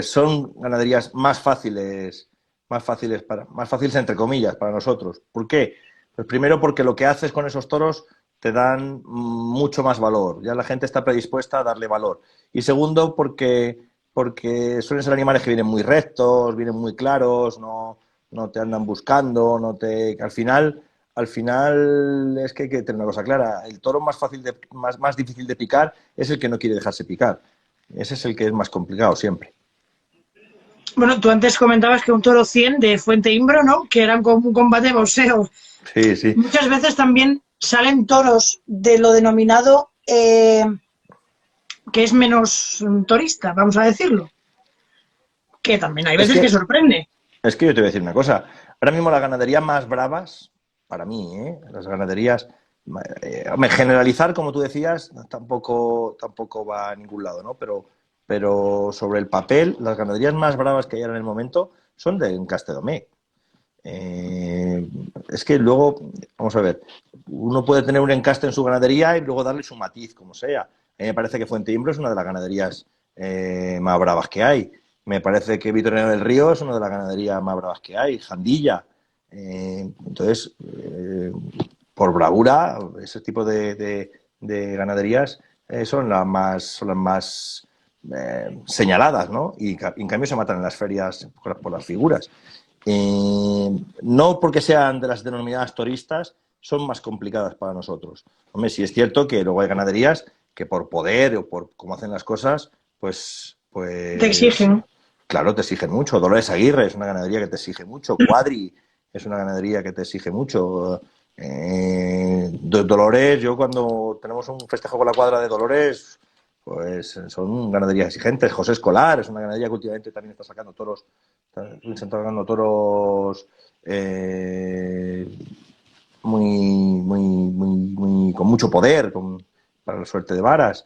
son ganaderías más fáciles entre comillas para nosotros. ¿Por qué? Pues primero porque lo que haces con esos toros te dan mucho más valor. Ya la gente está predispuesta a darle valor. Y segundo, porque suelen ser animales que vienen muy rectos, vienen muy claros, no te andan buscando, al final es que hay que tener una cosa clara. El toro más difícil de picar es el que no quiere dejarse picar. Ese es el que es más complicado siempre. Bueno, tú antes comentabas que un toro 100 de Fuente Imbro, ¿no? Que eran como un combate de boxeo. Sí, sí. Muchas veces también salen toros de lo denominado que es menos torista, vamos a decirlo. Que también hay Es veces que que, sorprende. es que yo te voy a decir una cosa. Ahora mismo las ganaderías más bravas, para mí, las ganaderías, generalizar, como tú decías, tampoco va a ningún lado, ¿no? Pero sobre el papel, las ganaderías más bravas que hay ahora en el momento son de Encaste Domé. Es que luego, vamos a ver, uno puede tener un encaste en su ganadería y luego darle su matiz, como sea. A mí me parece que Fuente Imbro es una de las ganaderías más bravas que hay. Me parece que Vitorino del Río es una de las ganaderías más bravas que hay. Jandilla. Entonces, por bravura, ese tipo de ganaderías son las más señaladas, ¿no? Y en cambio se matan en las ferias por las figuras. No porque sean de las denominadas turistas, son más complicadas para nosotros. Hombre, sí es cierto que luego hay ganaderías que por poder o por cómo hacen las cosas, Te exigen. claro, te exigen mucho. Dolores Aguirre es una ganadería que te exige mucho. Cuadri es una ganadería que te exige mucho. Dolores, yo cuando tenemos un festejo con la cuadra de Dolores, pues son ganaderías exigentes. José Escolar es una ganadería que últimamente también está sacando toros muy con mucho poder, para la suerte de varas.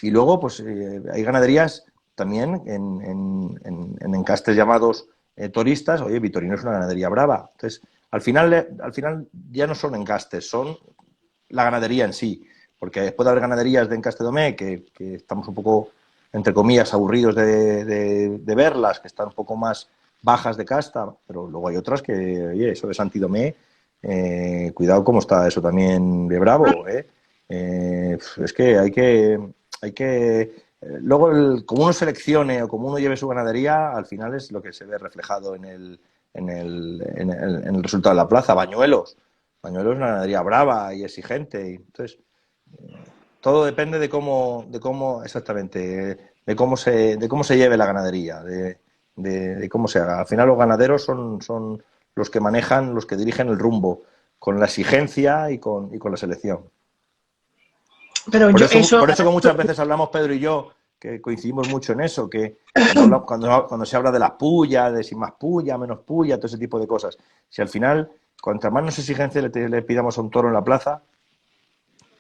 Y luego, pues hay ganaderías también en encastes llamados toristas. Oye, Vitorino es una ganadería brava. Entonces, al final ya no son encastes, son la ganadería en sí. Porque puede haber ganaderías de encaste domé que estamos un poco, entre comillas, aburridos de verlas, que están un poco más bajas de casta, pero luego hay otras que, oye, eso de Santidomé, cuidado cómo está eso también de bravo, ¿eh? Es que luego, como uno seleccione o como uno lleve su ganadería, al final es lo que se ve reflejado en el resultado de la plaza. Bañuelos es una ganadería brava y exigente. Entonces, todo depende de cómo exactamente, de cómo se lleve la ganadería, de cómo se haga. Al final los ganaderos son los que manejan, los que dirigen el rumbo, con la exigencia y con la selección. Pero por eso que muchas veces hablamos, Pedro y yo, que coincidimos mucho en eso, que cuando se habla de las pullas, de si más pulla, menos pulla, todo ese tipo de cosas. Si al final, cuanta más nos exigencia le pidamos a un toro en la plaza,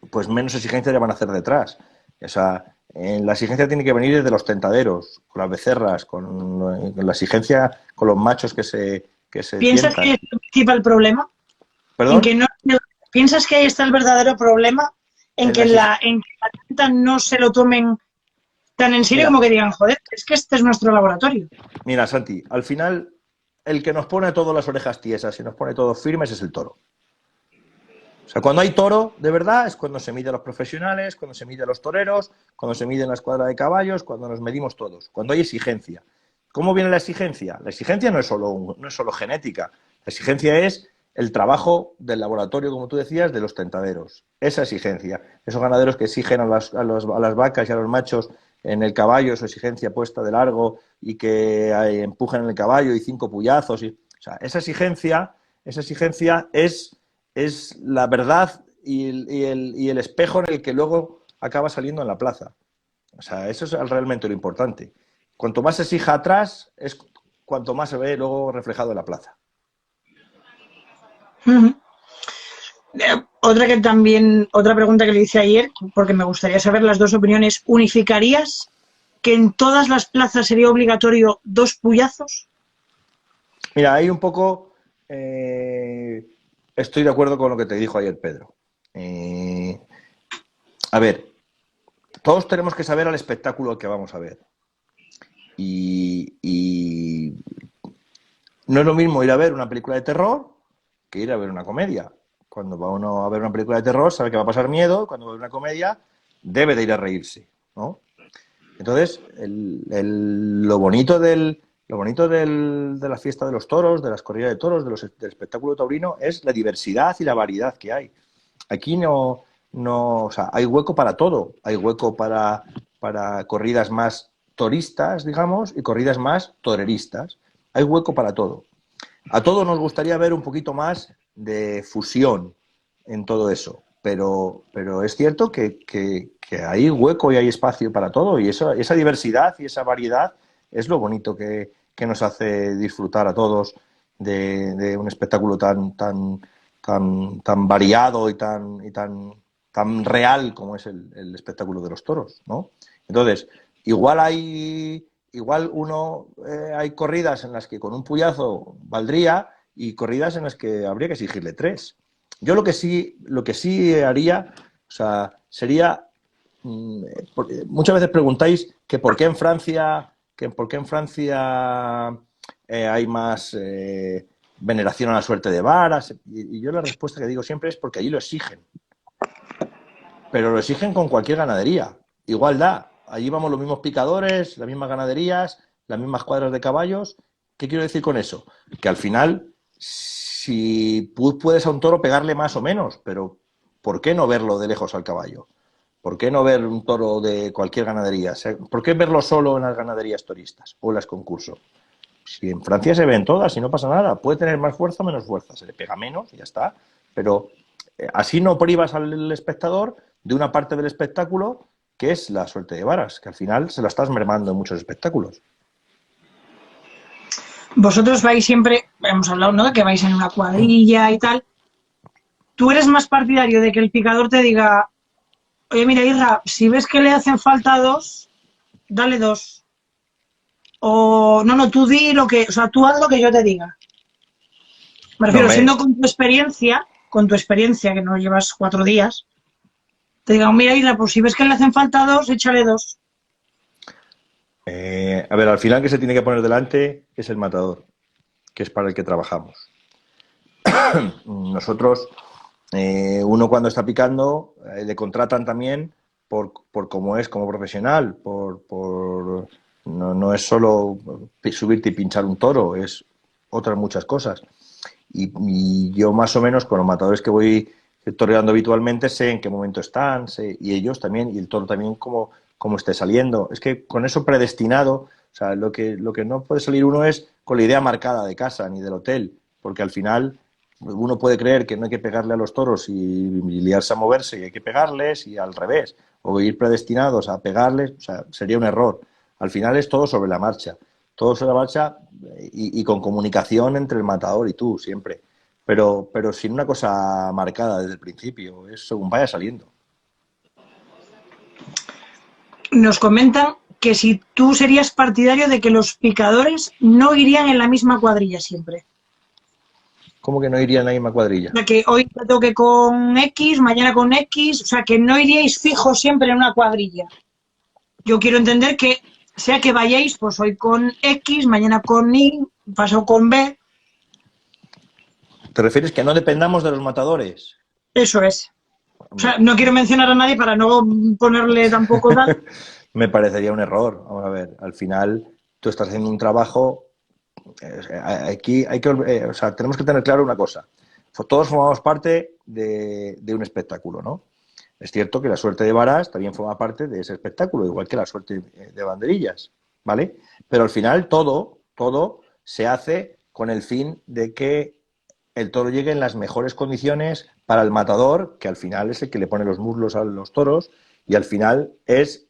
pues menos exigencia le van a hacer detrás. O sea, la exigencia tiene que venir desde los tentaderos, con las becerras, con la exigencia con los machos que se ¿Piensas tientan. que es el principal problema? ¿Perdón? ¿Piensas que ahí está el verdadero problema? En que la venta no se lo tomen tan en serio, como que digan, joder, es que este es nuestro laboratorio. Mira, Santi, al final el que nos pone todas las orejas tiesas y nos pone todos firmes es el toro. O sea, cuando hay toro, de verdad, es cuando se mide a los profesionales, cuando se mide a los toreros, cuando se mide en la escuadra de caballos, cuando nos medimos todos, cuando hay exigencia. ¿Cómo viene la exigencia? La exigencia no es solo genética. La exigencia es el trabajo del laboratorio, como tú decías, de los tentaderos. Esa exigencia. Esos ganaderos que exigen a las vacas y a los machos en el caballo, su exigencia puesta de largo y que empujan en el caballo y 5 puyazos. O sea, esa exigencia es la verdad y el espejo en el que luego acaba saliendo en la plaza. O sea, eso es realmente lo importante. Cuanto más se exija atrás, es cuanto más se ve luego reflejado en la plaza. Otra pregunta que le hice ayer, porque me gustaría saber las dos opiniones. ¿Unificarías que en todas las plazas sería obligatorio 2 puyazos? Mira, ahí un poco estoy de acuerdo con lo que te dijo ayer Pedro. A ver, todos tenemos que saber al espectáculo que vamos a ver. Y no es lo mismo ir a ver una película de terror que ir a ver una comedia. Cuando va uno a ver una película de terror sabe que va a pasar miedo, cuando va a ver una comedia debe de ir a reírse, ¿no? Entonces, lo bonito de la fiesta de los toros, de las corridas de toros, del espectáculo taurino, es la diversidad y la variedad que hay. Aquí o sea, hay hueco para todo. Hay hueco para corridas más toristas, digamos, y corridas más toreristas. Hay hueco para todo. A todos nos gustaría ver un poquito más de fusión en todo eso, pero es cierto que hay hueco y hay espacio para todo, y esa diversidad y esa variedad es lo bonito que nos hace disfrutar a todos de un espectáculo tan variado y tan real como es el espectáculo de los toros, ¿no? Entonces, hay corridas en las que con un puyazo valdría y corridas en las que habría que exigirle 3. Yo lo que sí haría, o sea, sería, muchas veces preguntáis que por qué en Francia hay más veneración a la suerte de varas, y yo la respuesta que digo siempre es porque allí lo exigen. Pero lo exigen con cualquier ganadería. Igualdad. Allí vamos los mismos picadores, las mismas ganaderías, las mismas cuadras de caballos. ¿Qué quiero decir con eso? Que al final, si puedes a un toro pegarle más o menos, pero ¿por qué no verlo de lejos al caballo? ¿Por qué no ver un toro de cualquier ganadería? ¿Por qué verlo solo en las ganaderías toristas o en las concursos? Si en Francia se ven todas y no pasa nada, puede tener más fuerza o menos fuerza, se le pega menos y ya está. Pero así no privas al espectador de una parte del espectáculo que es la suerte de varas, que al final se la estás mermando en muchos espectáculos. Vosotros vais siempre, hemos hablado, ¿no?, de que vais en una cuadrilla y tal. ¿Tú eres más partidario de que el picador te diga, Oye, mira, Irra, si ves que le hacen falta dos, dale dos. O no, no, tú di lo que, o sea, tú haz lo que yo te diga. Me No, refiero, siendo con tu experiencia, que no llevas 4 días, te digan, mira, Irra, pues si ves que le hacen falta dos, échale dos. a ver, al final que se tiene que poner delante es el matador, que es para el que trabajamos. Nosotros, uno cuando está picando, le contratan también por cómo es como profesional, no es solo subirte y pinchar un toro, es otras muchas cosas. Y yo más o menos con los matadores que voy toreando habitualmente sé en qué momento están, y ellos también, y el toro también cómo esté saliendo. Es que con eso predestinado, o sea, lo que no puede salir uno es con la idea marcada de casa ni del hotel, porque al final uno puede creer que no hay que pegarle a los toros y liarse a moverse y hay que pegarles y al revés, o ir predestinados a pegarles, o sea, sería un error. Al final es todo sobre la marcha y con comunicación entre el matador y tú siempre, pero sin una cosa marcada desde el principio, es según vaya saliendo. Nos comentan que si tú serías partidario de que los picadores no irían en la misma cuadrilla siempre. ¿Cómo que no iría en la misma O cuadrilla? sea, que hoy te toque con X, mañana con X, o sea, que no iríais fijos siempre en una cuadrilla. Yo quiero entender que sea que vayáis, pues hoy con X, mañana con Y, pasado con B, ¿Te refieres que no dependamos de los matadores? eso es. O sea, Hombre, no quiero mencionar a nadie para no ponerle tampoco tal. me parecería un error. Vamos a ver, al final tú estás haciendo un trabajo. Aquí o sea, tenemos que tener claro una cosa. Todos formamos parte de un espectáculo, ¿no? Es cierto que la suerte de varas también forma parte de ese espectáculo, igual que la suerte de banderillas, ¿vale? Pero al final todo se hace con el fin de que el toro llegue en las mejores condiciones para el matador, que al final es el que le pone los muslos a los toros y al final es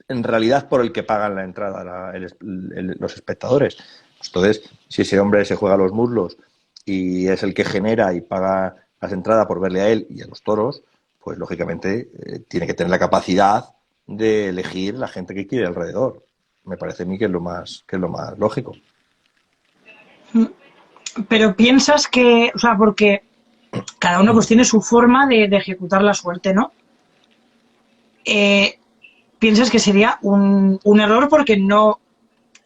en realidad por el que pagan la entrada los espectadores. Entonces, si ese hombre se juega los muslos y es el que genera y paga las entradas por verle a él y a los toros, pues lógicamente tiene que tener la capacidad de elegir la gente que quiere alrededor. Me parece a mí que es lo más lógico. Pero piensas que, o sea, porque cada uno pues tiene su forma de ejecutar la suerte, ¿no? Eh, piensas que sería un error porque no, o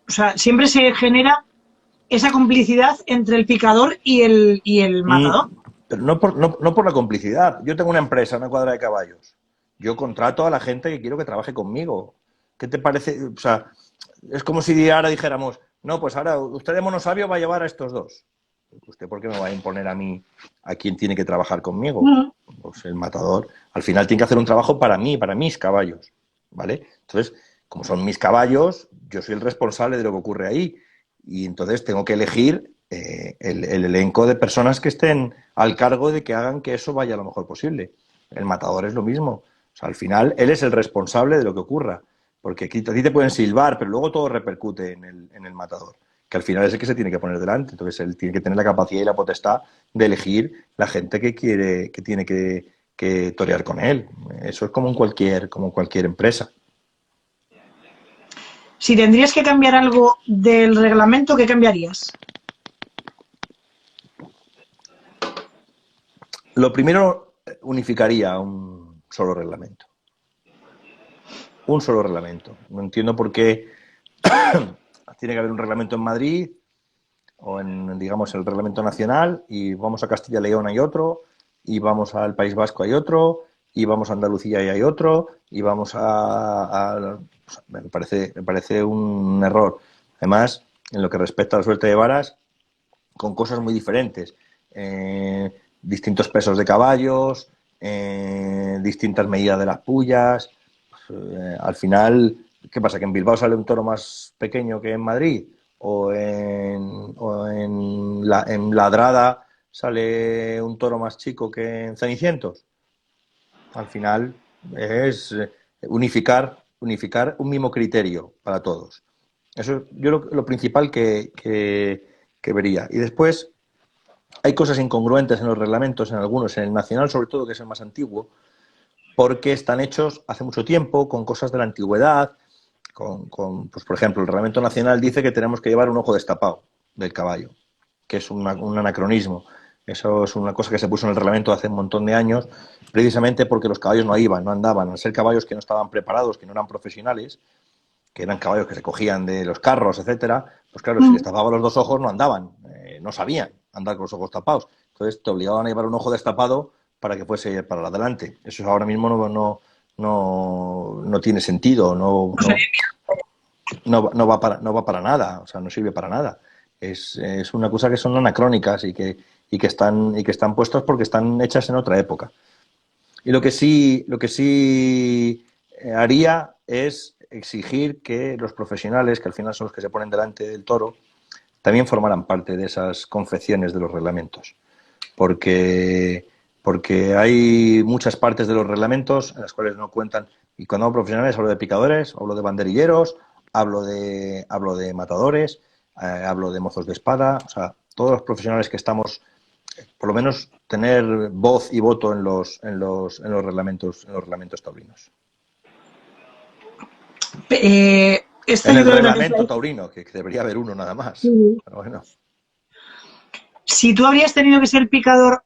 sea, siempre se genera esa complicidad entre el picador y el matador. Pero no por la complicidad. Yo tengo una empresa, una cuadra de caballos. Yo contrato a la gente que quiero que trabaje conmigo. ¿Qué te parece? O sea, es como si ahora dijéramos, no, pues ahora usted de monosabio va a llevar a estos dos. ¿Usted por qué me va a imponer a mí a quién tiene que trabajar conmigo? Mm. Pues el matador al final tiene que hacer un trabajo para mí, para mis caballos, ¿vale? Entonces, como son mis caballos, yo soy el responsable de lo que ocurre ahí y entonces tengo que elegir el elenco de personas que estén al cargo de que hagan que eso vaya lo mejor posible. El matador es lo mismo. O sea, al final él es el responsable de lo que ocurra, porque aquí a ti te pueden silbar, pero luego todo repercute en el matador, que al final es el que se tiene que poner delante. Entonces él tiene que tener la capacidad y la potestad de elegir la gente que quiere, que tiene que torear con él. Eso es como en cualquier empresa. Si tendrías que cambiar algo del reglamento, ¿qué cambiarías? Lo primero, unificaría un solo reglamento. Un solo reglamento. No entiendo por qué tiene que haber un reglamento en Madrid o en, digamos, el reglamento nacional y vamos a Castilla y León hay otro y vamos al País Vasco hay otro y vamos a Andalucía y hay otro y vamos me parece un error. Además, en lo que respecta a la suerte de varas, con cosas muy diferentes. Distintos pesos de caballos, distintas medidas de las pullas. Al final, ¿qué pasa? ¿Que en Bilbao sale un toro más pequeño que en Madrid? ¿O en Ladrada sale un toro más chico que en Cenicientos? Al final es unificar un mismo criterio para todos. Eso es yo lo principal que vería. Y después hay cosas incongruentes en los reglamentos, en algunos, en el nacional sobre todo, que es el más antiguo, porque están hechos hace mucho tiempo con cosas de la antigüedad, pues por ejemplo, el Reglamento Nacional dice que tenemos que llevar un ojo destapado del caballo, que es un anacronismo. Eso es una cosa que se puso en el reglamento hace un montón de años, precisamente porque los caballos no iban, no andaban, al ser caballos que no estaban preparados, que no eran profesionales, que eran caballos que se cogían de los carros, etcétera, pues claro, si les tapaban los dos ojos no andaban, no sabían andar con los ojos tapados. Entonces te obligaban a llevar un ojo destapado para que fuese para adelante. Eso ahora mismo no tiene sentido, no va para nada, o sea, no sirve para nada. Es una cosa que son anacrónicas y que están puestos porque están hechas en otra época. Y lo que sí haría es exigir que los profesionales, que al final son los que se ponen delante del toro, también formaran parte de esas confecciones de los reglamentos. Porque hay muchas partes de los reglamentos en las cuales no cuentan. Y cuando hablo de profesionales hablo de picadores, hablo de banderilleros, hablo de matadores, hablo de mozos de espada. O sea, todos los profesionales que estamos, por lo menos, tener voz y voto en los reglamentos taurinos. Esta En yo el creo que reglamento taurino, que debería haber uno nada más. Pero bueno. Si tú habrías tenido que ser picador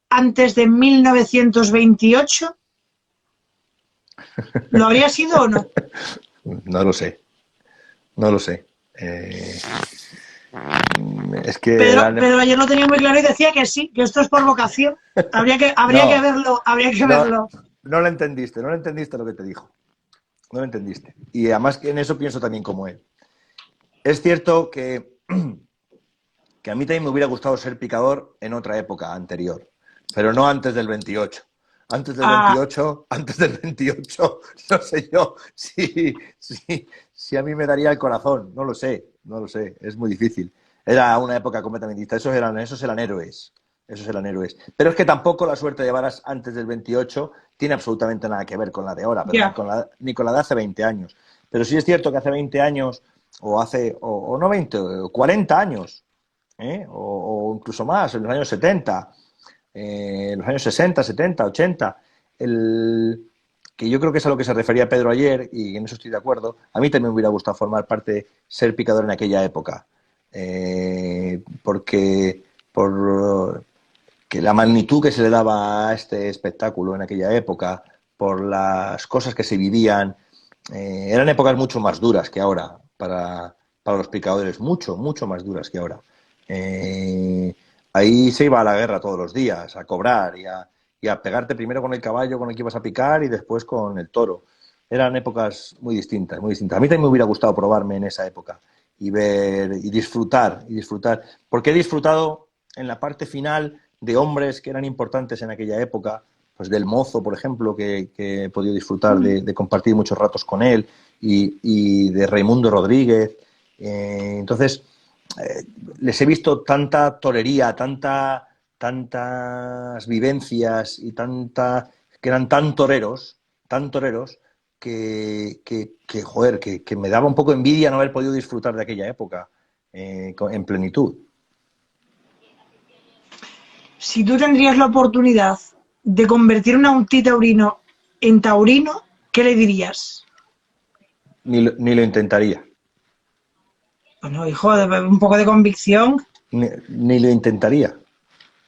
antes de 1928, ¿lo habría sido o no? No lo sé. No lo sé. Es que Pedro ayer lo tenía muy claro y decía que sí, que esto es por vocación. Habría que verlo. No lo entendiste lo que te dijo. No lo entendiste. Y además que en eso pienso también como él. Es cierto que a mí también me hubiera gustado ser picador en otra época anterior, pero no antes del 28. Antes del 28, no sé yo si a mí me daría el corazón, no lo sé, es muy difícil. Era una época completamente distinta, esos eran héroes. Pero es que tampoco la suerte de varas antes del 28 tiene absolutamente nada que ver con la de ahora, pero ni con la de hace 20 años. Pero sí es cierto que hace 20 años, o no 20, o 40 años, o incluso más, en los años 70, en los años 60, 70, 80, que yo creo que es a lo que se refería Pedro ayer, y en eso estoy de acuerdo. A mí también me hubiera gustado formar parte, ser picador en aquella época, porque que la magnitud que se le daba a este espectáculo en aquella época, por las cosas que se vivían, eran épocas mucho más duras que ahora para los picadores, mucho más duras que ahora. Ahí se iba a la guerra todos los días, a cobrar y a pegarte primero con el caballo con el que ibas a picar y después con el toro. Eran épocas muy distintas, muy distintas. A mí también me hubiera gustado probarme en esa época y ver y disfrutar, porque he disfrutado en la parte final de hombres que eran importantes en aquella época, pues del Mozo, por ejemplo, que he podido disfrutar de compartir muchos ratos con él, y de Raimundo Rodríguez. Entonces, les he visto tanta torería, tantas vivencias y que eran tan toreros, que me daba un poco de envidia no haber podido disfrutar de aquella época en plenitud. Si tú tendrías la oportunidad de convertir un antitaurino en taurino, ¿qué le dirías? Ni lo intentaría. Bueno, hijo, un poco de convicción. Ni lo intentaría,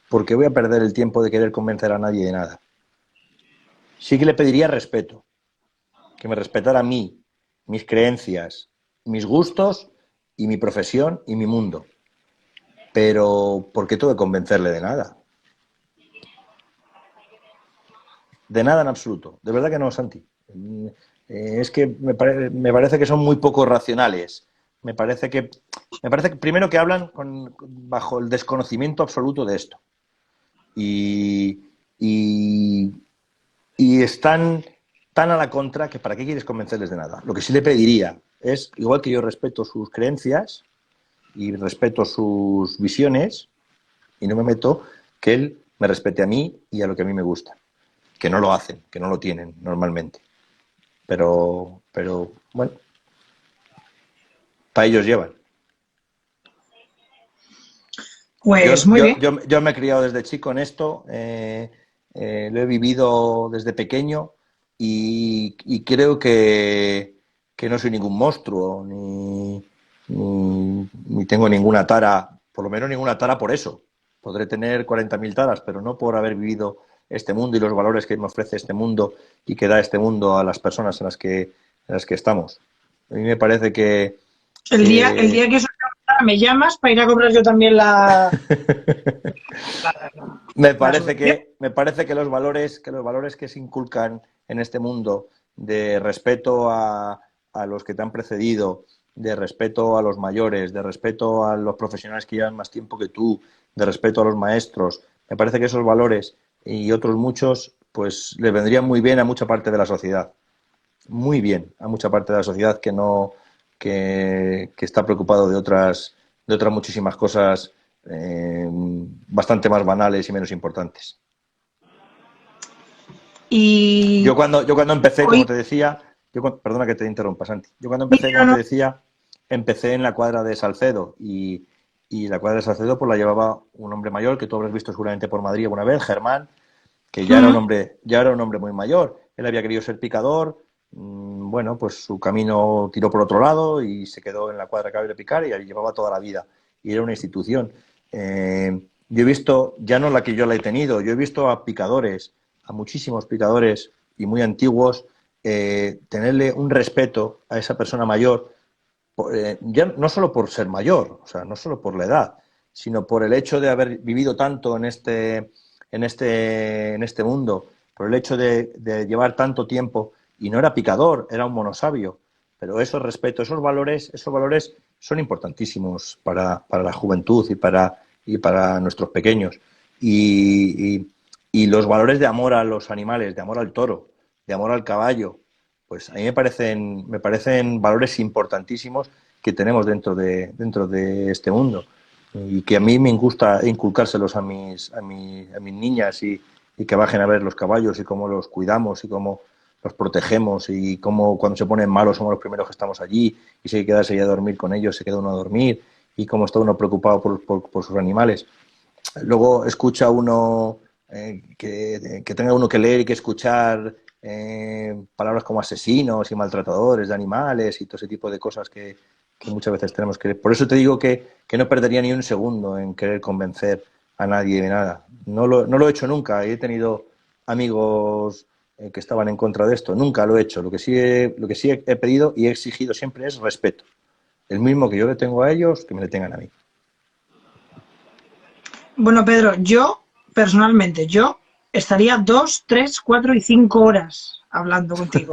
porque voy a perder el tiempo de querer convencer a nadie de nada. Sí que le pediría respeto, que me respetara a mí, mis creencias, mis gustos y mi profesión y mi mundo. Pero ¿por qué tengo que convencerle de nada? De nada en absoluto. De verdad que no, Santi. Es que me parece que son muy poco racionales. Me parece que primero que hablan bajo el desconocimiento absoluto de esto. Y están tan a la contra que ¿para qué quieres convencerles de nada? Lo que sí le pediría es, igual que yo respeto sus creencias y respeto sus visiones y no me meto, que él me respete a mí y a lo que a mí me gusta. Que no lo hacen, que no lo tienen normalmente. Pero bueno, para ellos llevan. Pues muy bien. Yo me he criado desde chico en esto, lo he vivido desde pequeño, y creo que no soy ningún monstruo, ni tengo ninguna tara, por lo menos ninguna tara por eso. Podré tener 40.000 taras, pero no por haber vivido este mundo y los valores que me ofrece este mundo y que da este mundo a las personas en las que estamos. A mí me parece El día que eso me llamas para ir a comprar yo también me la parece suscripción. que los valores que se inculcan en este mundo de respeto a los que te han precedido, de respeto a los mayores, de respeto a los profesionales que llevan más tiempo que tú, de respeto a los maestros, me parece que esos valores y otros muchos, pues le vendrían muy bien a mucha parte de la sociedad, muy bien a mucha parte de la sociedad que está preocupado de otras muchísimas cosas bastante más banales y menos importantes. Yo Y cuando, yo cuando empecé, como hoy, te decía, perdona que te interrumpa, Santi. Yo cuando empecé, no, como te no, decía, empecé en la cuadra de Salcedo y la cuadra de Salcedo pues la llevaba un hombre mayor que tú habrás visto seguramente por Madrid alguna vez, Germán, que ya era un hombre muy mayor. Él había querido ser picador, bueno, pues su camino tiró por otro lado y se quedó en la cuadra que había de picar y ahí llevaba toda la vida. Y era una institución. Yo he visto, ya no la que yo la he tenido, yo he visto a picadores, a muchísimos picadores y muy antiguos, tenerle un respeto a esa persona mayor, ya no solo por ser mayor, o sea, no solo por la edad, sino por el hecho de haber vivido tanto en este mundo, por el hecho de llevar tanto tiempo, y no era picador, era un monosabio, pero esos respetos, esos valores son importantísimos para la juventud y para nuestros pequeños. Y los valores de amor a los animales, de amor al toro, de amor al caballo, pues a mí me parecen valores importantísimos que tenemos dentro de este mundo y que a mí me gusta inculcárselos a mis niñas y que bajen a ver los caballos y cómo los cuidamos y cómo los protegemos y cómo cuando se ponen malos somos los primeros que estamos allí y si hay que quedarse ya a dormir con ellos se queda uno a dormir y cómo está uno preocupado por sus animales. Luego escucha uno que tenga uno que leer y que escuchar palabras como asesinos y maltratadores de animales y todo ese tipo de cosas que muchas veces tenemos que... Por eso te digo que no perdería ni un segundo en querer convencer a nadie de nada. No lo he hecho nunca. He tenido amigos que estaban en contra de esto. Nunca lo he hecho. Lo que sí he pedido y he exigido siempre es respeto. El mismo que yo le tengo a ellos, que me le tengan a mí. bueno, Pedro, yo, personalmente, yo estaría 2, 3, 4 y 5 horas hablando contigo.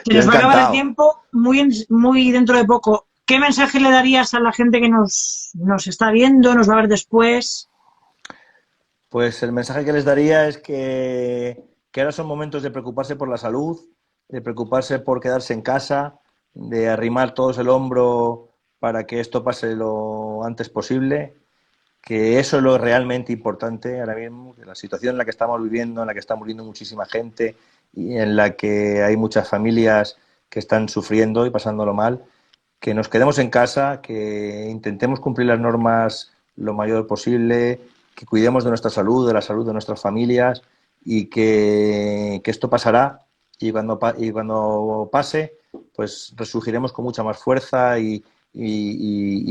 Se Yo nos va a acabar el encantado. tiempo muy dentro de poco. ¿Qué mensaje le darías a la gente que nos está viendo, nos va a ver después? Pues el mensaje que les daría es que ahora son momentos de preocuparse por la salud, de preocuparse por quedarse en casa, de arrimar todos el hombro para que esto pase lo antes posible, que eso es lo realmente importante ahora mismo, que la situación en la que estamos viviendo, en la que está muriendo muchísima gente y en la que hay muchas familias que están sufriendo y pasándolo mal, que nos quedemos en casa, que intentemos cumplir las normas lo mayor posible, que cuidemos de nuestra salud, de la salud de nuestras familias y que esto pasará y cuando pase, pues resurgiremos con mucha más fuerza y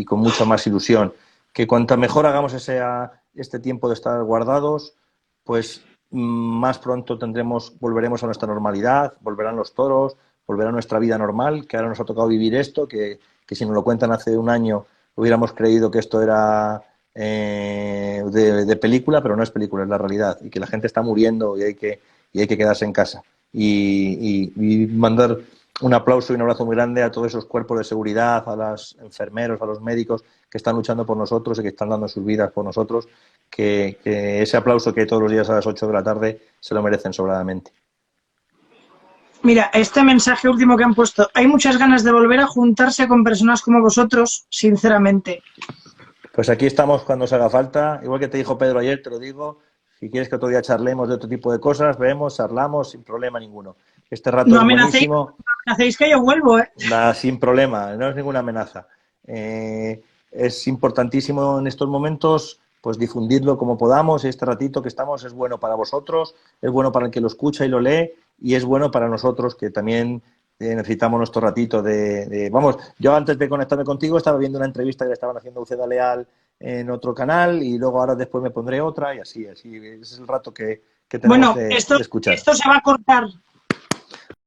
con mucha más ilusión. Que cuanta mejor hagamos este tiempo de estar guardados, pues más pronto volveremos a nuestra normalidad, volverán los toros, volverá nuestra vida normal, que ahora nos ha tocado vivir esto, que si nos lo cuentan hace un año hubiéramos creído que esto era de película, pero no es película, es la realidad, y que la gente está muriendo y hay que quedarse en casa. Y mandar un aplauso y un abrazo muy grande a todos esos cuerpos de seguridad, a los enfermeros, a los médicos que están luchando por nosotros y que están dando sus vidas por nosotros, que ese aplauso que todos los días a las 8 de la tarde se lo merecen sobradamente. Mira, este mensaje último que han puesto, hay muchas ganas de volver a juntarse con personas como vosotros, sinceramente. Pues aquí estamos cuando os haga falta. Igual que te dijo Pedro ayer, te lo digo. Si quieres que otro día charlemos de otro tipo de cosas, vemos, charlamos sin problema ninguno. Este rato No es amenacéis, buenísimo, no amenacéis que yo vuelvo, ¿eh? nada, sin problema, no es ninguna amenaza. Es importantísimo en estos momentos pues difundirlo como podamos. Este ratito que estamos es bueno para vosotros, es bueno para el que lo escucha y lo lee, y es bueno para nosotros que también necesitamos nuestro ratito Vamos, yo antes de conectarme contigo estaba viendo una entrevista que le estaban haciendo a Uceda Leal en otro canal, y luego ahora después me pondré otra, y así. Ese es el rato que tenemos Bueno, de esto escuchar. se va a cortar.